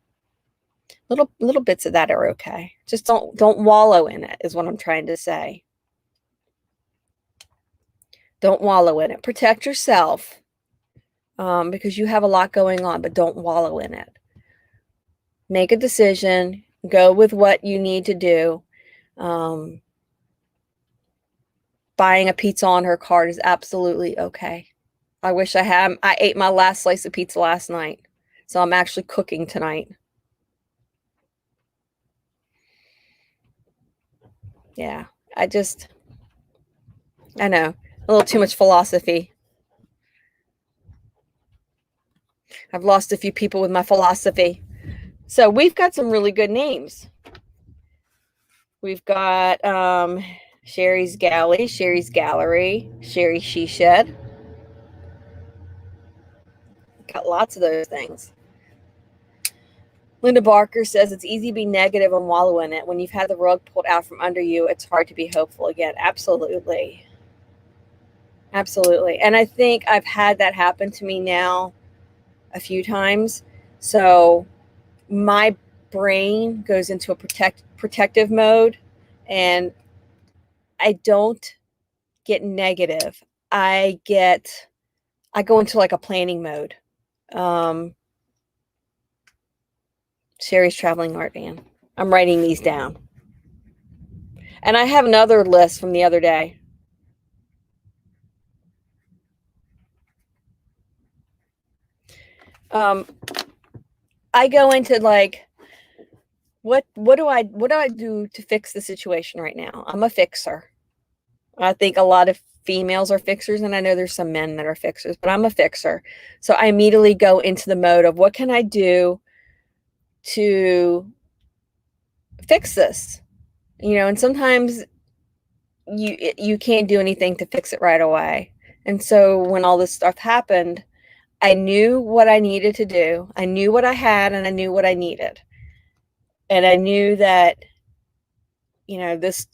Little bits of that are okay. Just don't wallow in it, is what I'm trying to say. Don't wallow in it. Protect yourself, because you have a lot going on, but don't wallow in it. Make a decision. Go with what you need to do. Buying a pizza on her card is absolutely okay. I wish I had. I ate my last slice of pizza last night, so I'm actually cooking tonight. Yeah, I know, a little too much philosophy. I've lost a few people with my philosophy. So we've got some really good names. We've got Sherry's Galley, Sherry's Gallery, Sherry She Shed. Got lots of those things. Linda Barker says it's easy to be negative and wallow in it. When you've had the rug pulled out from under you, it's hard to be hopeful again. Absolutely. Absolutely. And I think I've had that happen to me now a few times. So my brain goes into a protective mode, and I don't get negative. I go into like a planning mode. Sherry's traveling art van. I'm writing these down. And I have another list from the other day. I go into like, what do I do to fix the situation right now? I'm a fixer. I think a lot of females are fixers, and I know there's some men that are fixers, but I'm a fixer. So I immediately go into the mode of, what can I do to fix this? And sometimes you can't do anything to fix it right away. And so when all this stuff happened, I knew what I needed to do. I knew what I had, and I knew what I needed. And I knew that,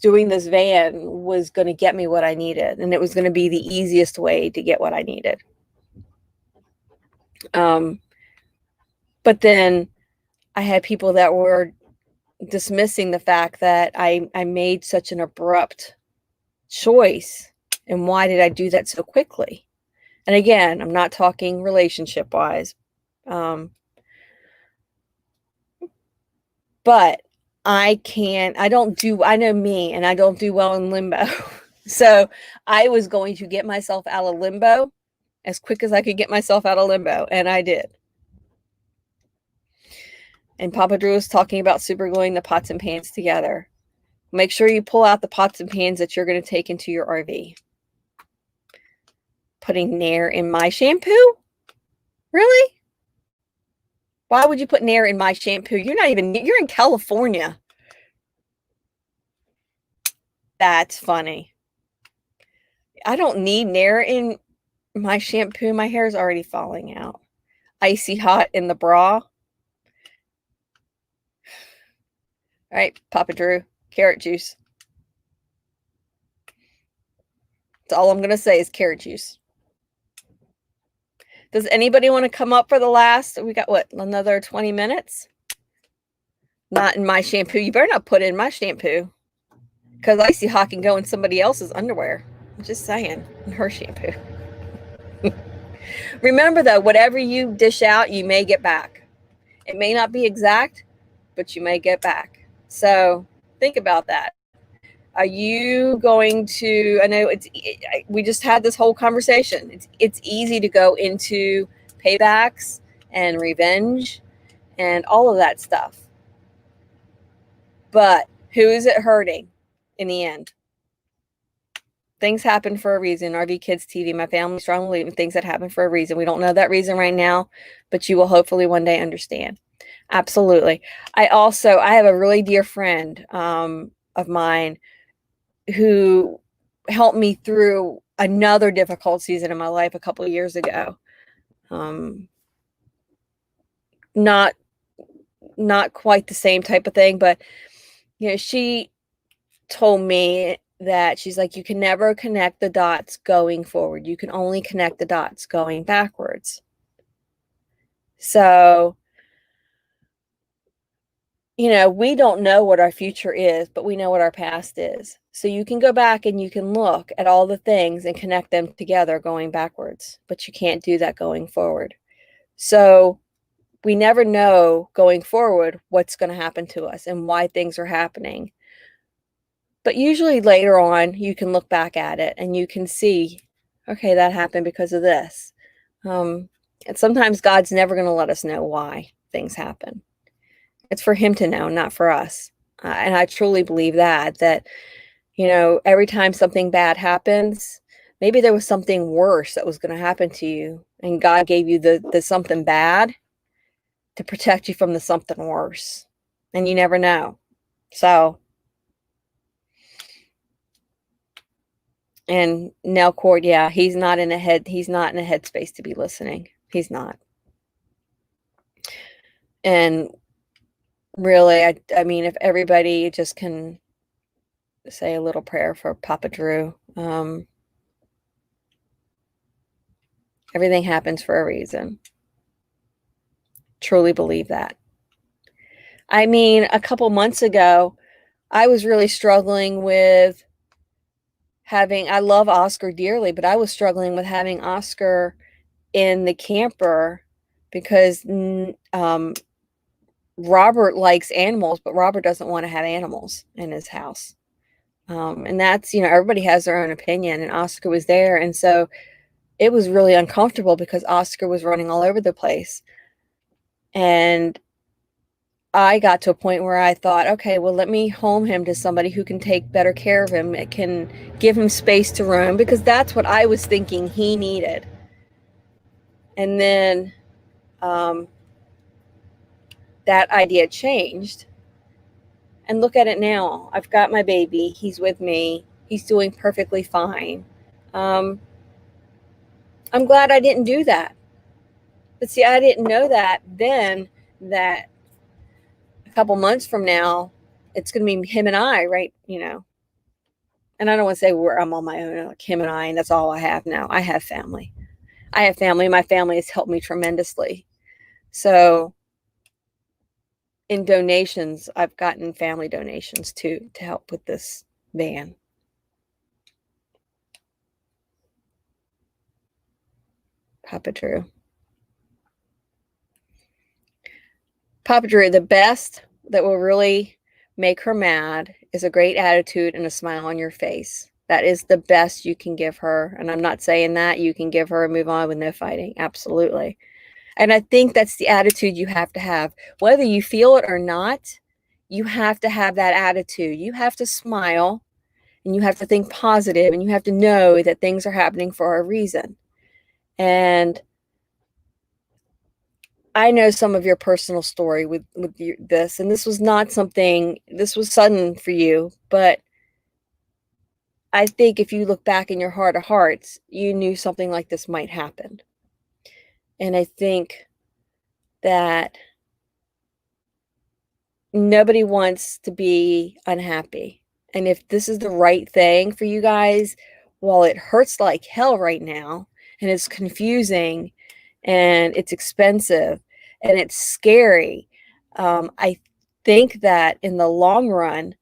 doing this van was going to get me what I needed, and it was going to be the easiest way to get what I needed. But then I had people that were dismissing the fact that I made such an abrupt choice, and why did I do that so quickly? And again, I'm not talking relationship wise, but I know me, and I don't do well in limbo. So I was going to get myself out of limbo as quick as I could get myself out of limbo, and I did. And Papa Drew was talking about super gluing the pots and pans together. Make sure you pull out the pots and pans that you're going to take into your RV. Putting Nair in my shampoo? Really? Why would you put Nair in my shampoo? You're in California. That's funny. I don't need Nair in my shampoo. My hair is already falling out. Icy hot in the bra. All right, Papa Drew, carrot juice. That's all I'm going to say is carrot juice. Does anybody want to come up for the last? We got another 20 minutes? Not in my shampoo. You better not put it in my shampoo, because Icy Hot can go in somebody else's underwear. I'm just saying, in her shampoo. Remember though, whatever you dish out, you may get back. It may not be exact, but you may get back. So Think about that. Are you going to, I know we just had this whole conversation. It's easy to go into paybacks and revenge and all of that stuff. But who is it hurting in the end? Things happen for a reason. RV Kids TV, my family strongly believe in things that happen for a reason. We don't know that reason right now, but you will hopefully one day understand. Absolutely. I have a really dear friend of mine who helped me through another difficult season in my life a couple of years ago. Not quite the same type of thing, but she told me that she's like, you can never connect the dots going forward. You can only connect the dots going backwards. So, we don't know what our future is, but we know what our past is. So you can go back and you can look at all the things and connect them together going backwards, but you can't do that going forward. So we never know going forward what's going to happen to us and why things are happening. But usually later on, you can look back at it and you can see, okay, that happened because of this. And sometimes God's never going to let us know why things happen. It's for him to know, not for us. And I truly believe that every time something bad happens, maybe there was something worse that was going to happen to you. And God gave you the something bad to protect you from the something worse. And you never know. So, and Nelcord, yeah, he's not in a headspace to be listening. He's not. And really, I mean, if everybody just can say a little prayer for Papa Drew. Everything happens for a reason. Truly believe that. I mean, a couple months ago, I was really struggling with I love Oscar dearly, but I was struggling with having Oscar in the camper because Robert likes animals, but Robert doesn't want to have animals in his house. And that's, everybody has their own opinion, and Oscar was there. And so it was really uncomfortable because Oscar was running all over the place. And I got to a point where I thought, okay, well, let me home him to somebody who can take better care of him. It can give him space to roam, because that's what I was thinking he needed. And then that idea changed. And look at it now. I've got my baby. He's with me. He's doing perfectly fine. I'm glad I didn't do that. But see, I didn't know that then, that a couple months from now, it's going to be him and I, right? And I don't want to say I'm on my own, like him and I, and that's all I have now. I have family. My family has helped me tremendously. So in donations, I've gotten family donations too, to help with this van. Papa Drew, the best that will really make her mad is a great attitude and a smile on your face. That is the best you can give her. And I'm not saying that you can give her a move on with no fighting. Absolutely. And I think that's the attitude you have to have. Whether you feel it or not, you have to have that attitude. You have to smile, and you have to think positive, and you have to know that things are happening for a reason. And I know some of your personal story with this, and this was sudden for you, but I think if you look back in your heart of hearts, you knew something like this might happen. And I think that nobody wants to be unhappy. And if this is the right thing for you guys, while it hurts like hell right now, and it's confusing, and it's expensive, and it's scary, I think that in the long run,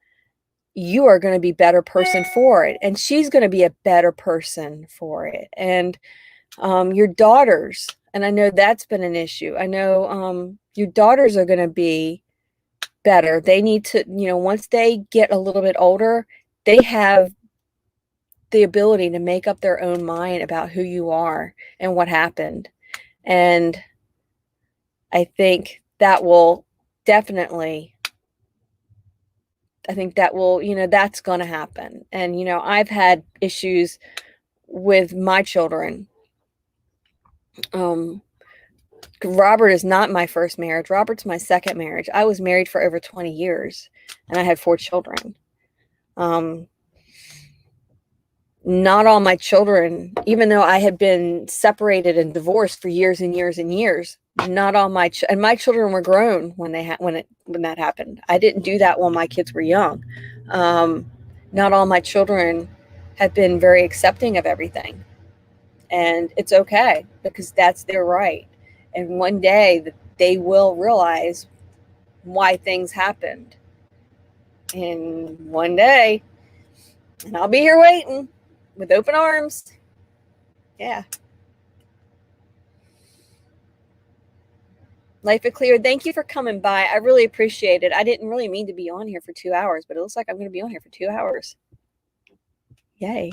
you are going to be a better person for it. And she's going to be a better person for it. And your daughters, and I know that's been an issue. I know your daughters are going to be better. They need to, once they get a little bit older, they have the ability to make up their own mind about who you are and what happened. And I think that will definitely, that's going to happen. And, I've had issues with my children. Robert is not my first marriage. Robert's my second marriage. I was married for over 20 years and I had 4 children. Not all my children, even though I had been separated and divorced for years and years and years, not all my and my children were grown when that happened. I didn't do that while my kids were young. Not all my children have been very accepting of everything, and it's okay because that's their right. And one day they will realize why things happened. And one day, and I'll be here waiting with open arms. Yeah. Life is clear. Thank you for coming by. I really appreciate it. I didn't really mean to be on here for 2 hours, but it looks like I'm going to be on here for 2 hours. Yay.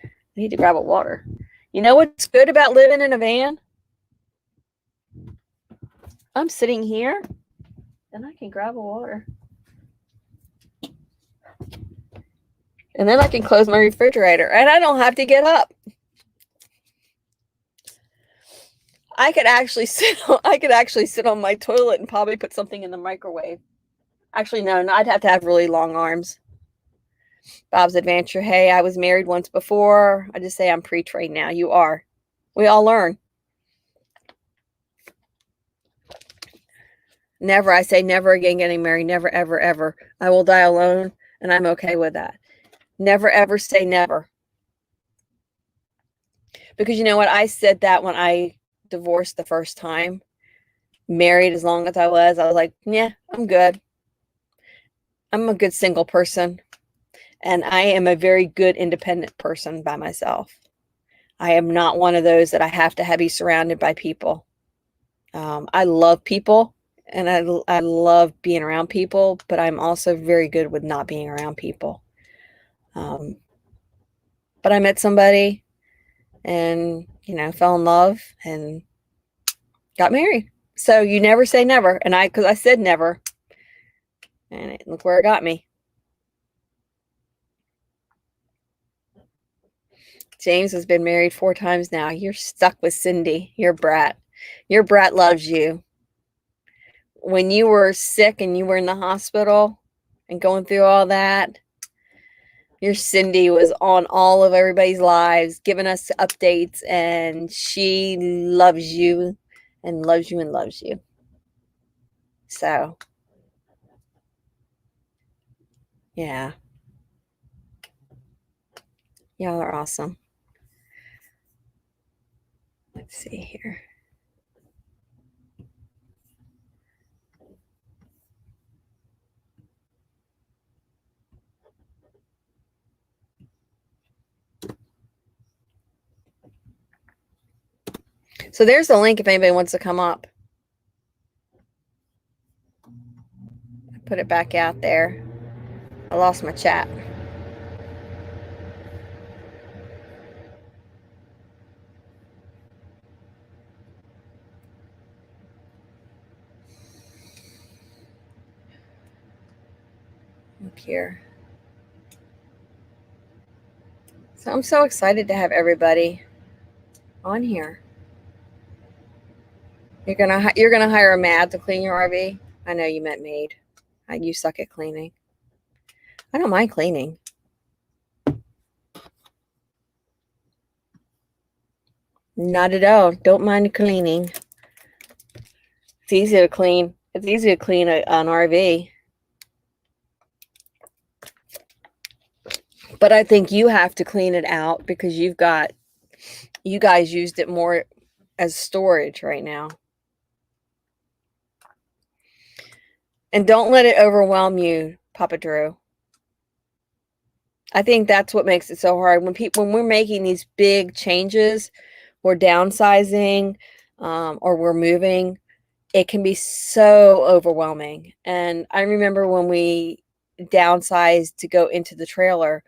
I need to grab a water. You know what's good about living in a van? I'm sitting here and I can grab a water. And then I can close my refrigerator and I don't have to get up. I could actually sit on my toilet and probably put something in the microwave. Actually, no, I'd have to have really long arms. Bob's Adventure. Hey, I was married once before. I just say I'm pre-trained now. You are. We all learn. Never. I say never again getting married. Never, ever, ever. I will die alone, and I'm okay with that. Never, ever say never. Because you know what? I said that when I divorced the first time. Married as long as I was like, yeah, I'm good. I'm a good single person. And I am a very good independent person by myself. I am not one of those that I have to be surrounded by people. I love people and I love being around people, but I'm also very good with not being around people. But I met somebody and, fell in love and got married. So you never say never. And because I said never. And look where it got me. James has been married 4 times now. You're stuck with Cindy, your brat. Your brat loves you. When you were sick and you were in the hospital and going through all that, your Cindy was on all of everybody's lives, giving us updates, and she loves you and loves you and loves you. So, yeah. Y'all are awesome. Let's see here. So there's the link if anybody wants to come up. Put it back out there. I lost my chat. Up here. So I'm so excited to have everybody on here. You're gonna hire a Mad to clean your RV? I know you meant maid. You suck at cleaning. I don't mind cleaning. Not at all. Don't mind cleaning. It's easy to clean. It's easy to clean an RV. But I think you have to clean it out because you guys used it more as storage right now. And don't let it overwhelm you, Papa Drew. I think that's what makes it so hard. When we're making these big changes, we're downsizing, or we're moving, it can be so overwhelming. And I remember when we downsized to go into the trailer,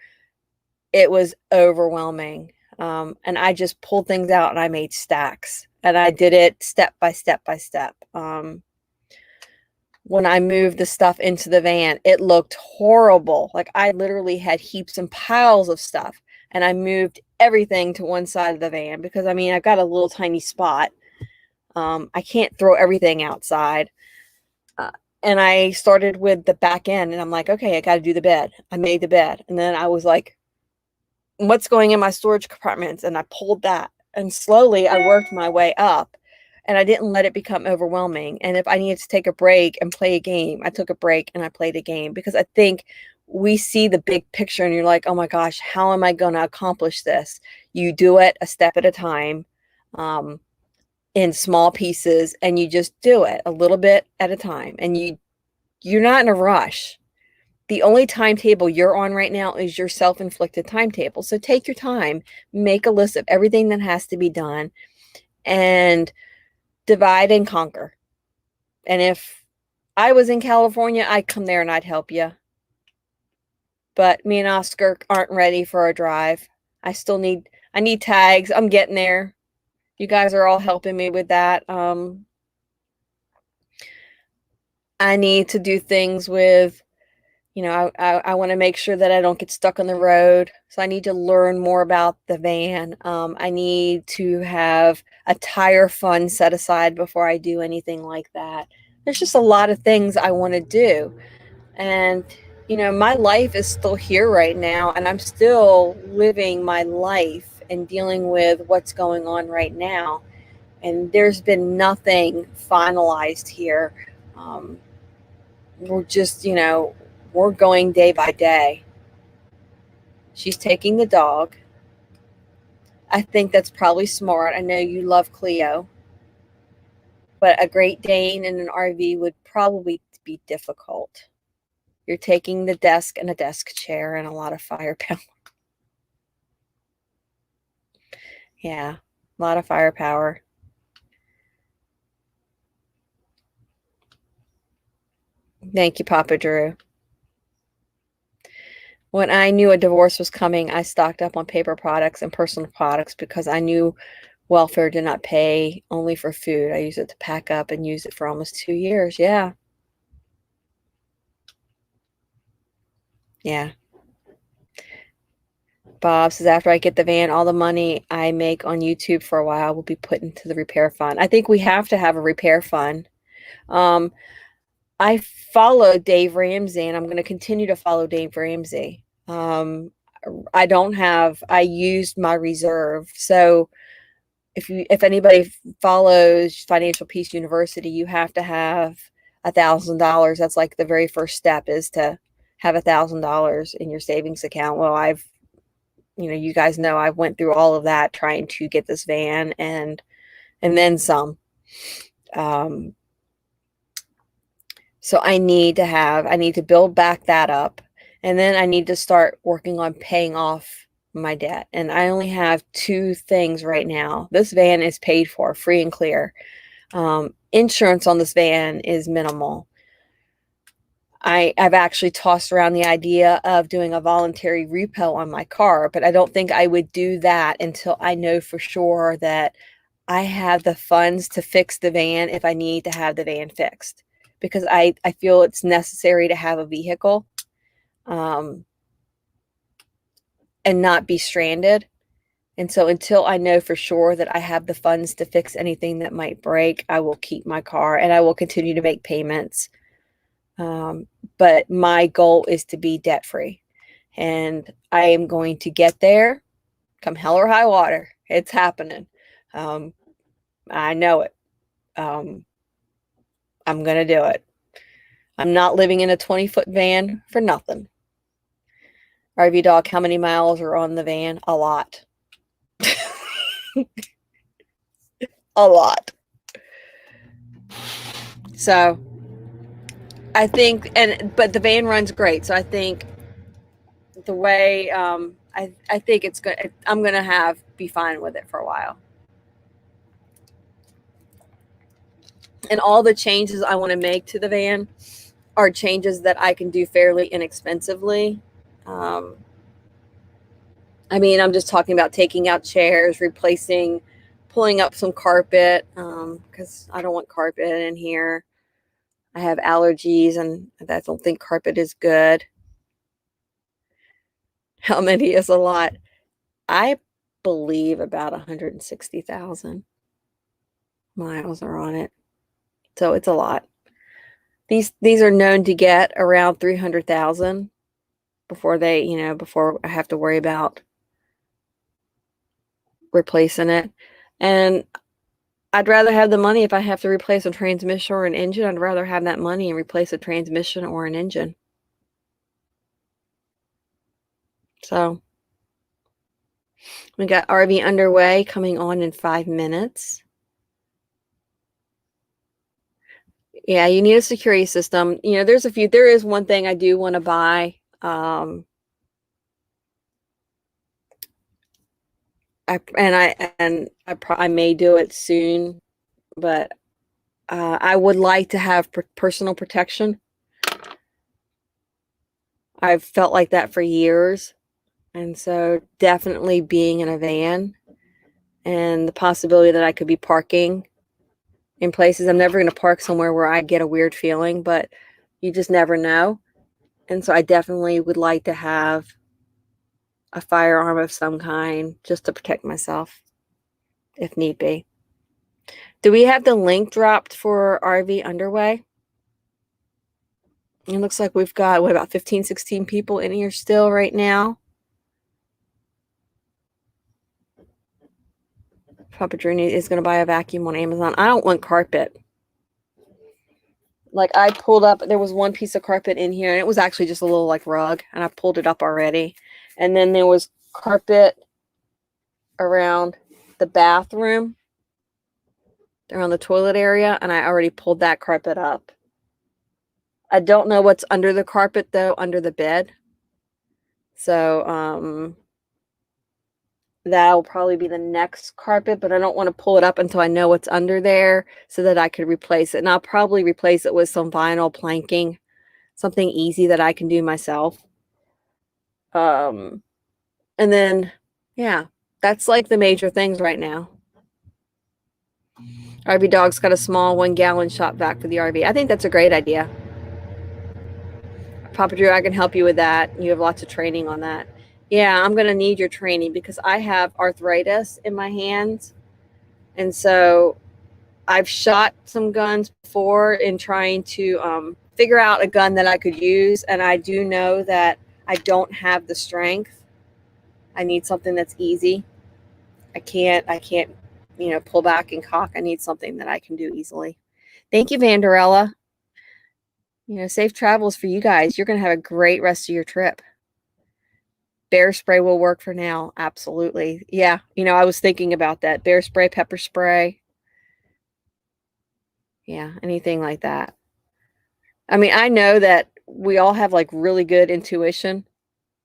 it was overwhelming. And I just pulled things out and I made stacks, and I did it step by step by step. When I moved the stuff into the van, it looked horrible. Like I literally had heaps and piles of stuff, and I moved everything to one side of the van because I mean, I've got a little tiny spot. I can't throw everything outside. Uh, and I started with the back end, and I'm like, okay, I got to do the bed. I made the bed. And then I was like, what's going in my storage compartments? And I pulled that. And slowly I worked my way up, and I didn't let it become overwhelming. And if I needed to take a break and play a game, I took a break and I played a game, because I think we see the big picture and you're like, oh my gosh, how am I going to accomplish this? You do it a step at a time. In small pieces, and you just do it a little bit at a time, and you're not in a rush. The only timetable you're on right now is your self-inflicted timetable. So take your time, make a list of everything that has to be done, and divide and conquer. And if I was in California, I'd come there and I'd help you. But me and Oscar aren't ready for a drive. I need tags. I'm getting there. You guys are all helping me with that. I need to do things with, I want to make sure that I don't get stuck on the road. So I need to learn more about the van. I need to have a tire fund set aside before I do anything like that. There's just a lot of things I want to do. And, my life is still here right now, and I'm still living my life and dealing with what's going on right now. And there's been nothing finalized here. We're just, we're going day by day. She's taking the dog. I think that's probably smart. I know you love Cleo, but a Great Dane in an RV would probably be difficult. You're taking the desk and a desk chair and a lot of firepower. Yeah, a lot of firepower. Thank you, Papa Drew. When I knew a divorce was coming, I stocked up on paper products and personal products because I knew welfare did not pay only for food. I used it to pack up and use it for almost 2 years. Yeah. Yeah. Bob says, after I get the van, all the money I make on YouTube for a while will be put into the repair fund. I think we have to have a repair fund. I follow Dave Ramsey, and I'm going to continue to follow Dave Ramsey. I used my reserve. So if anybody follows Financial Peace University, you have to have $1,000. That's like the very first step, is to have $1,000 in your savings account. Well, you guys know I went through all of that trying to get this van and then some. So I need to build back that up, and then I need to start working on paying off my debt. And I only have 2 things right now. This van is paid for, free and clear. Insurance on this van is minimal. I've actually tossed around the idea of doing a voluntary repo on my car, but I don't think I would do that until I know for sure that I have the funds to fix the van if I need to have the van fixed, because I feel it's necessary to have a vehicle and not be stranded. And so until I know for sure that I have the funds to fix anything that might break, I will keep my car and I will continue to make payments. But my goal is to be debt free, and I am going to get there come hell or high water. It's happening. I know it. I'm going to do it. I'm not living in a 20-foot van for nothing. RV Dog, how many miles are on the van? A lot. A lot. So I think, but the van runs great. So I think the way, I think it's good. I'm going to be fine with it for a while. And all the changes I want to make to the van are changes that I can do fairly inexpensively. I mean, I'm just talking about taking out chairs, replacing, pulling up some carpet, because I don't want carpet in here. I have allergies and I don't think carpet is good. How many is a lot? I believe about 160,000 miles are on it. So it's a lot. These are known to get around 300,000 before they, before I have to worry about replacing it. And I'd rather have the money if I have to replace a transmission or an engine. I'd rather have that money and replace a transmission or an engine. So we got RV underway coming on in 5 minutes. Yeah, you need a security system. There's a few. There is one thing I do want to buy. I may do it soon, but I would like to have personal protection. I've felt like that for years. And so definitely being in a van and the possibility that I could be parking in places. I'm never going to park somewhere where I get a weird feeling, but you just never know. And so I definitely would like to have a firearm of some kind just to protect myself if need be. Do we have the link dropped for RV underway? It looks like we've got, about 15, 16 people in here still right now. Papa Drini is going to buy a vacuum on Amazon. I don't want carpet. Like I pulled up, there was one piece of carpet in here and it was actually just a little like rug and I pulled it up already. And then there was carpet around the bathroom, around the toilet area, and I already pulled that carpet up. I don't know what's under the carpet though, under the bed. So that'll probably be the next carpet, but I don't want to pull it up until I know what's under there so that I could replace it. And I'll probably replace it with some vinyl planking, something easy that I can do myself. And then, yeah, that's like the major things right now. RV Dog's got a small 1-gallon shop vac for the RV. I think that's a great idea. Papa Drew, I can help you with that. You have lots of training on that. Yeah, I'm going to need your training because I have arthritis in my hands. And so I've shot some guns before in trying to figure out a gun that I could use. And I do know that I don't have the strength. I need something that's easy. I can't, pull back and cock. I need something that I can do easily. Thank you, Vanderella. Safe travels for you guys. You're going to have a great rest of your trip. Bear spray will work for now. Absolutely. Yeah. I was thinking about that. Bear spray, pepper spray. Yeah. Anything like that. I mean, I know that we all have like really good intuition,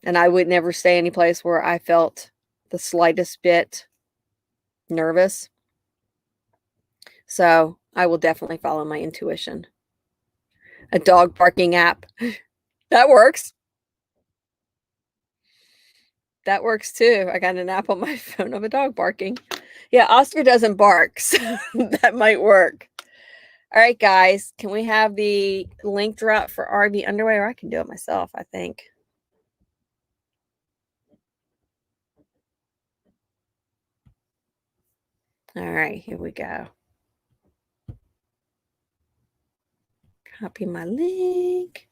and I would never stay any place where I felt the slightest bit nervous. So I will definitely follow my intuition. A dog barking app. That works. That works too. I got an app on my phone of a dog barking. Yeah, Oscar doesn't bark, so that might work. All right, guys, can we have the link drop for RV underway? Or I can do it myself, I think. All right, here we go. Copy my link.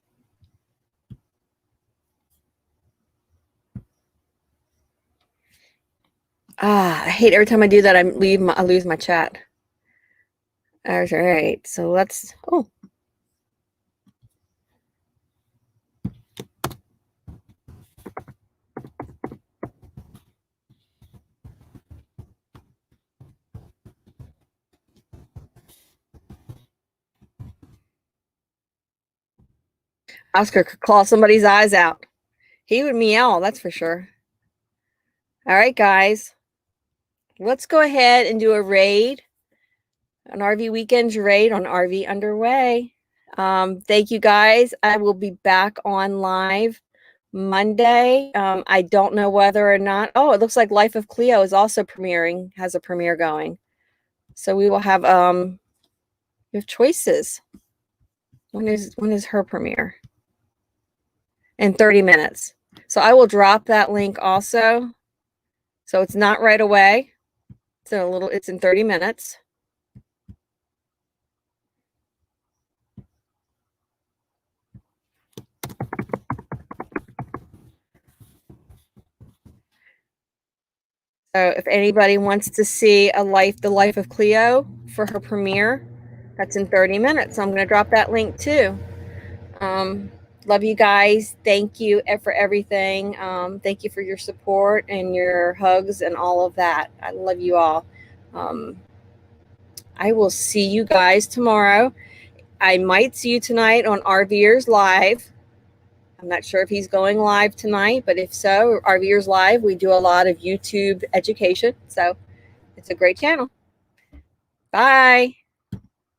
I hate every time I do that. I lose my chat. All right, so let's. Oh, Oscar could claw somebody's eyes out. He would meow, that's for sure. All right, guys, let's go ahead and do a raid. An RV weekend raid on RV underway. Thank you guys. I will be back on live Monday. I don't know whether or not. Oh, it looks like Life of Cleo is also premiering, has a premiere going. So we will have we have choices. When is her premiere? In 30 minutes. So I will drop that link also. So it's not right away. It's in 30 minutes. So if anybody wants to see the life of Cleo for her premiere, that's in 30 minutes. So I'm going to drop that link too. Love you guys. Thank you for everything. Thank you for your support and your hugs and all of that. I love you all. I will see you guys tomorrow. I might see you tonight on RVers Live. I'm not sure if he's going live tonight, but if so, RVers Live, we do a lot of YouTube education. So it's a great channel. Bye.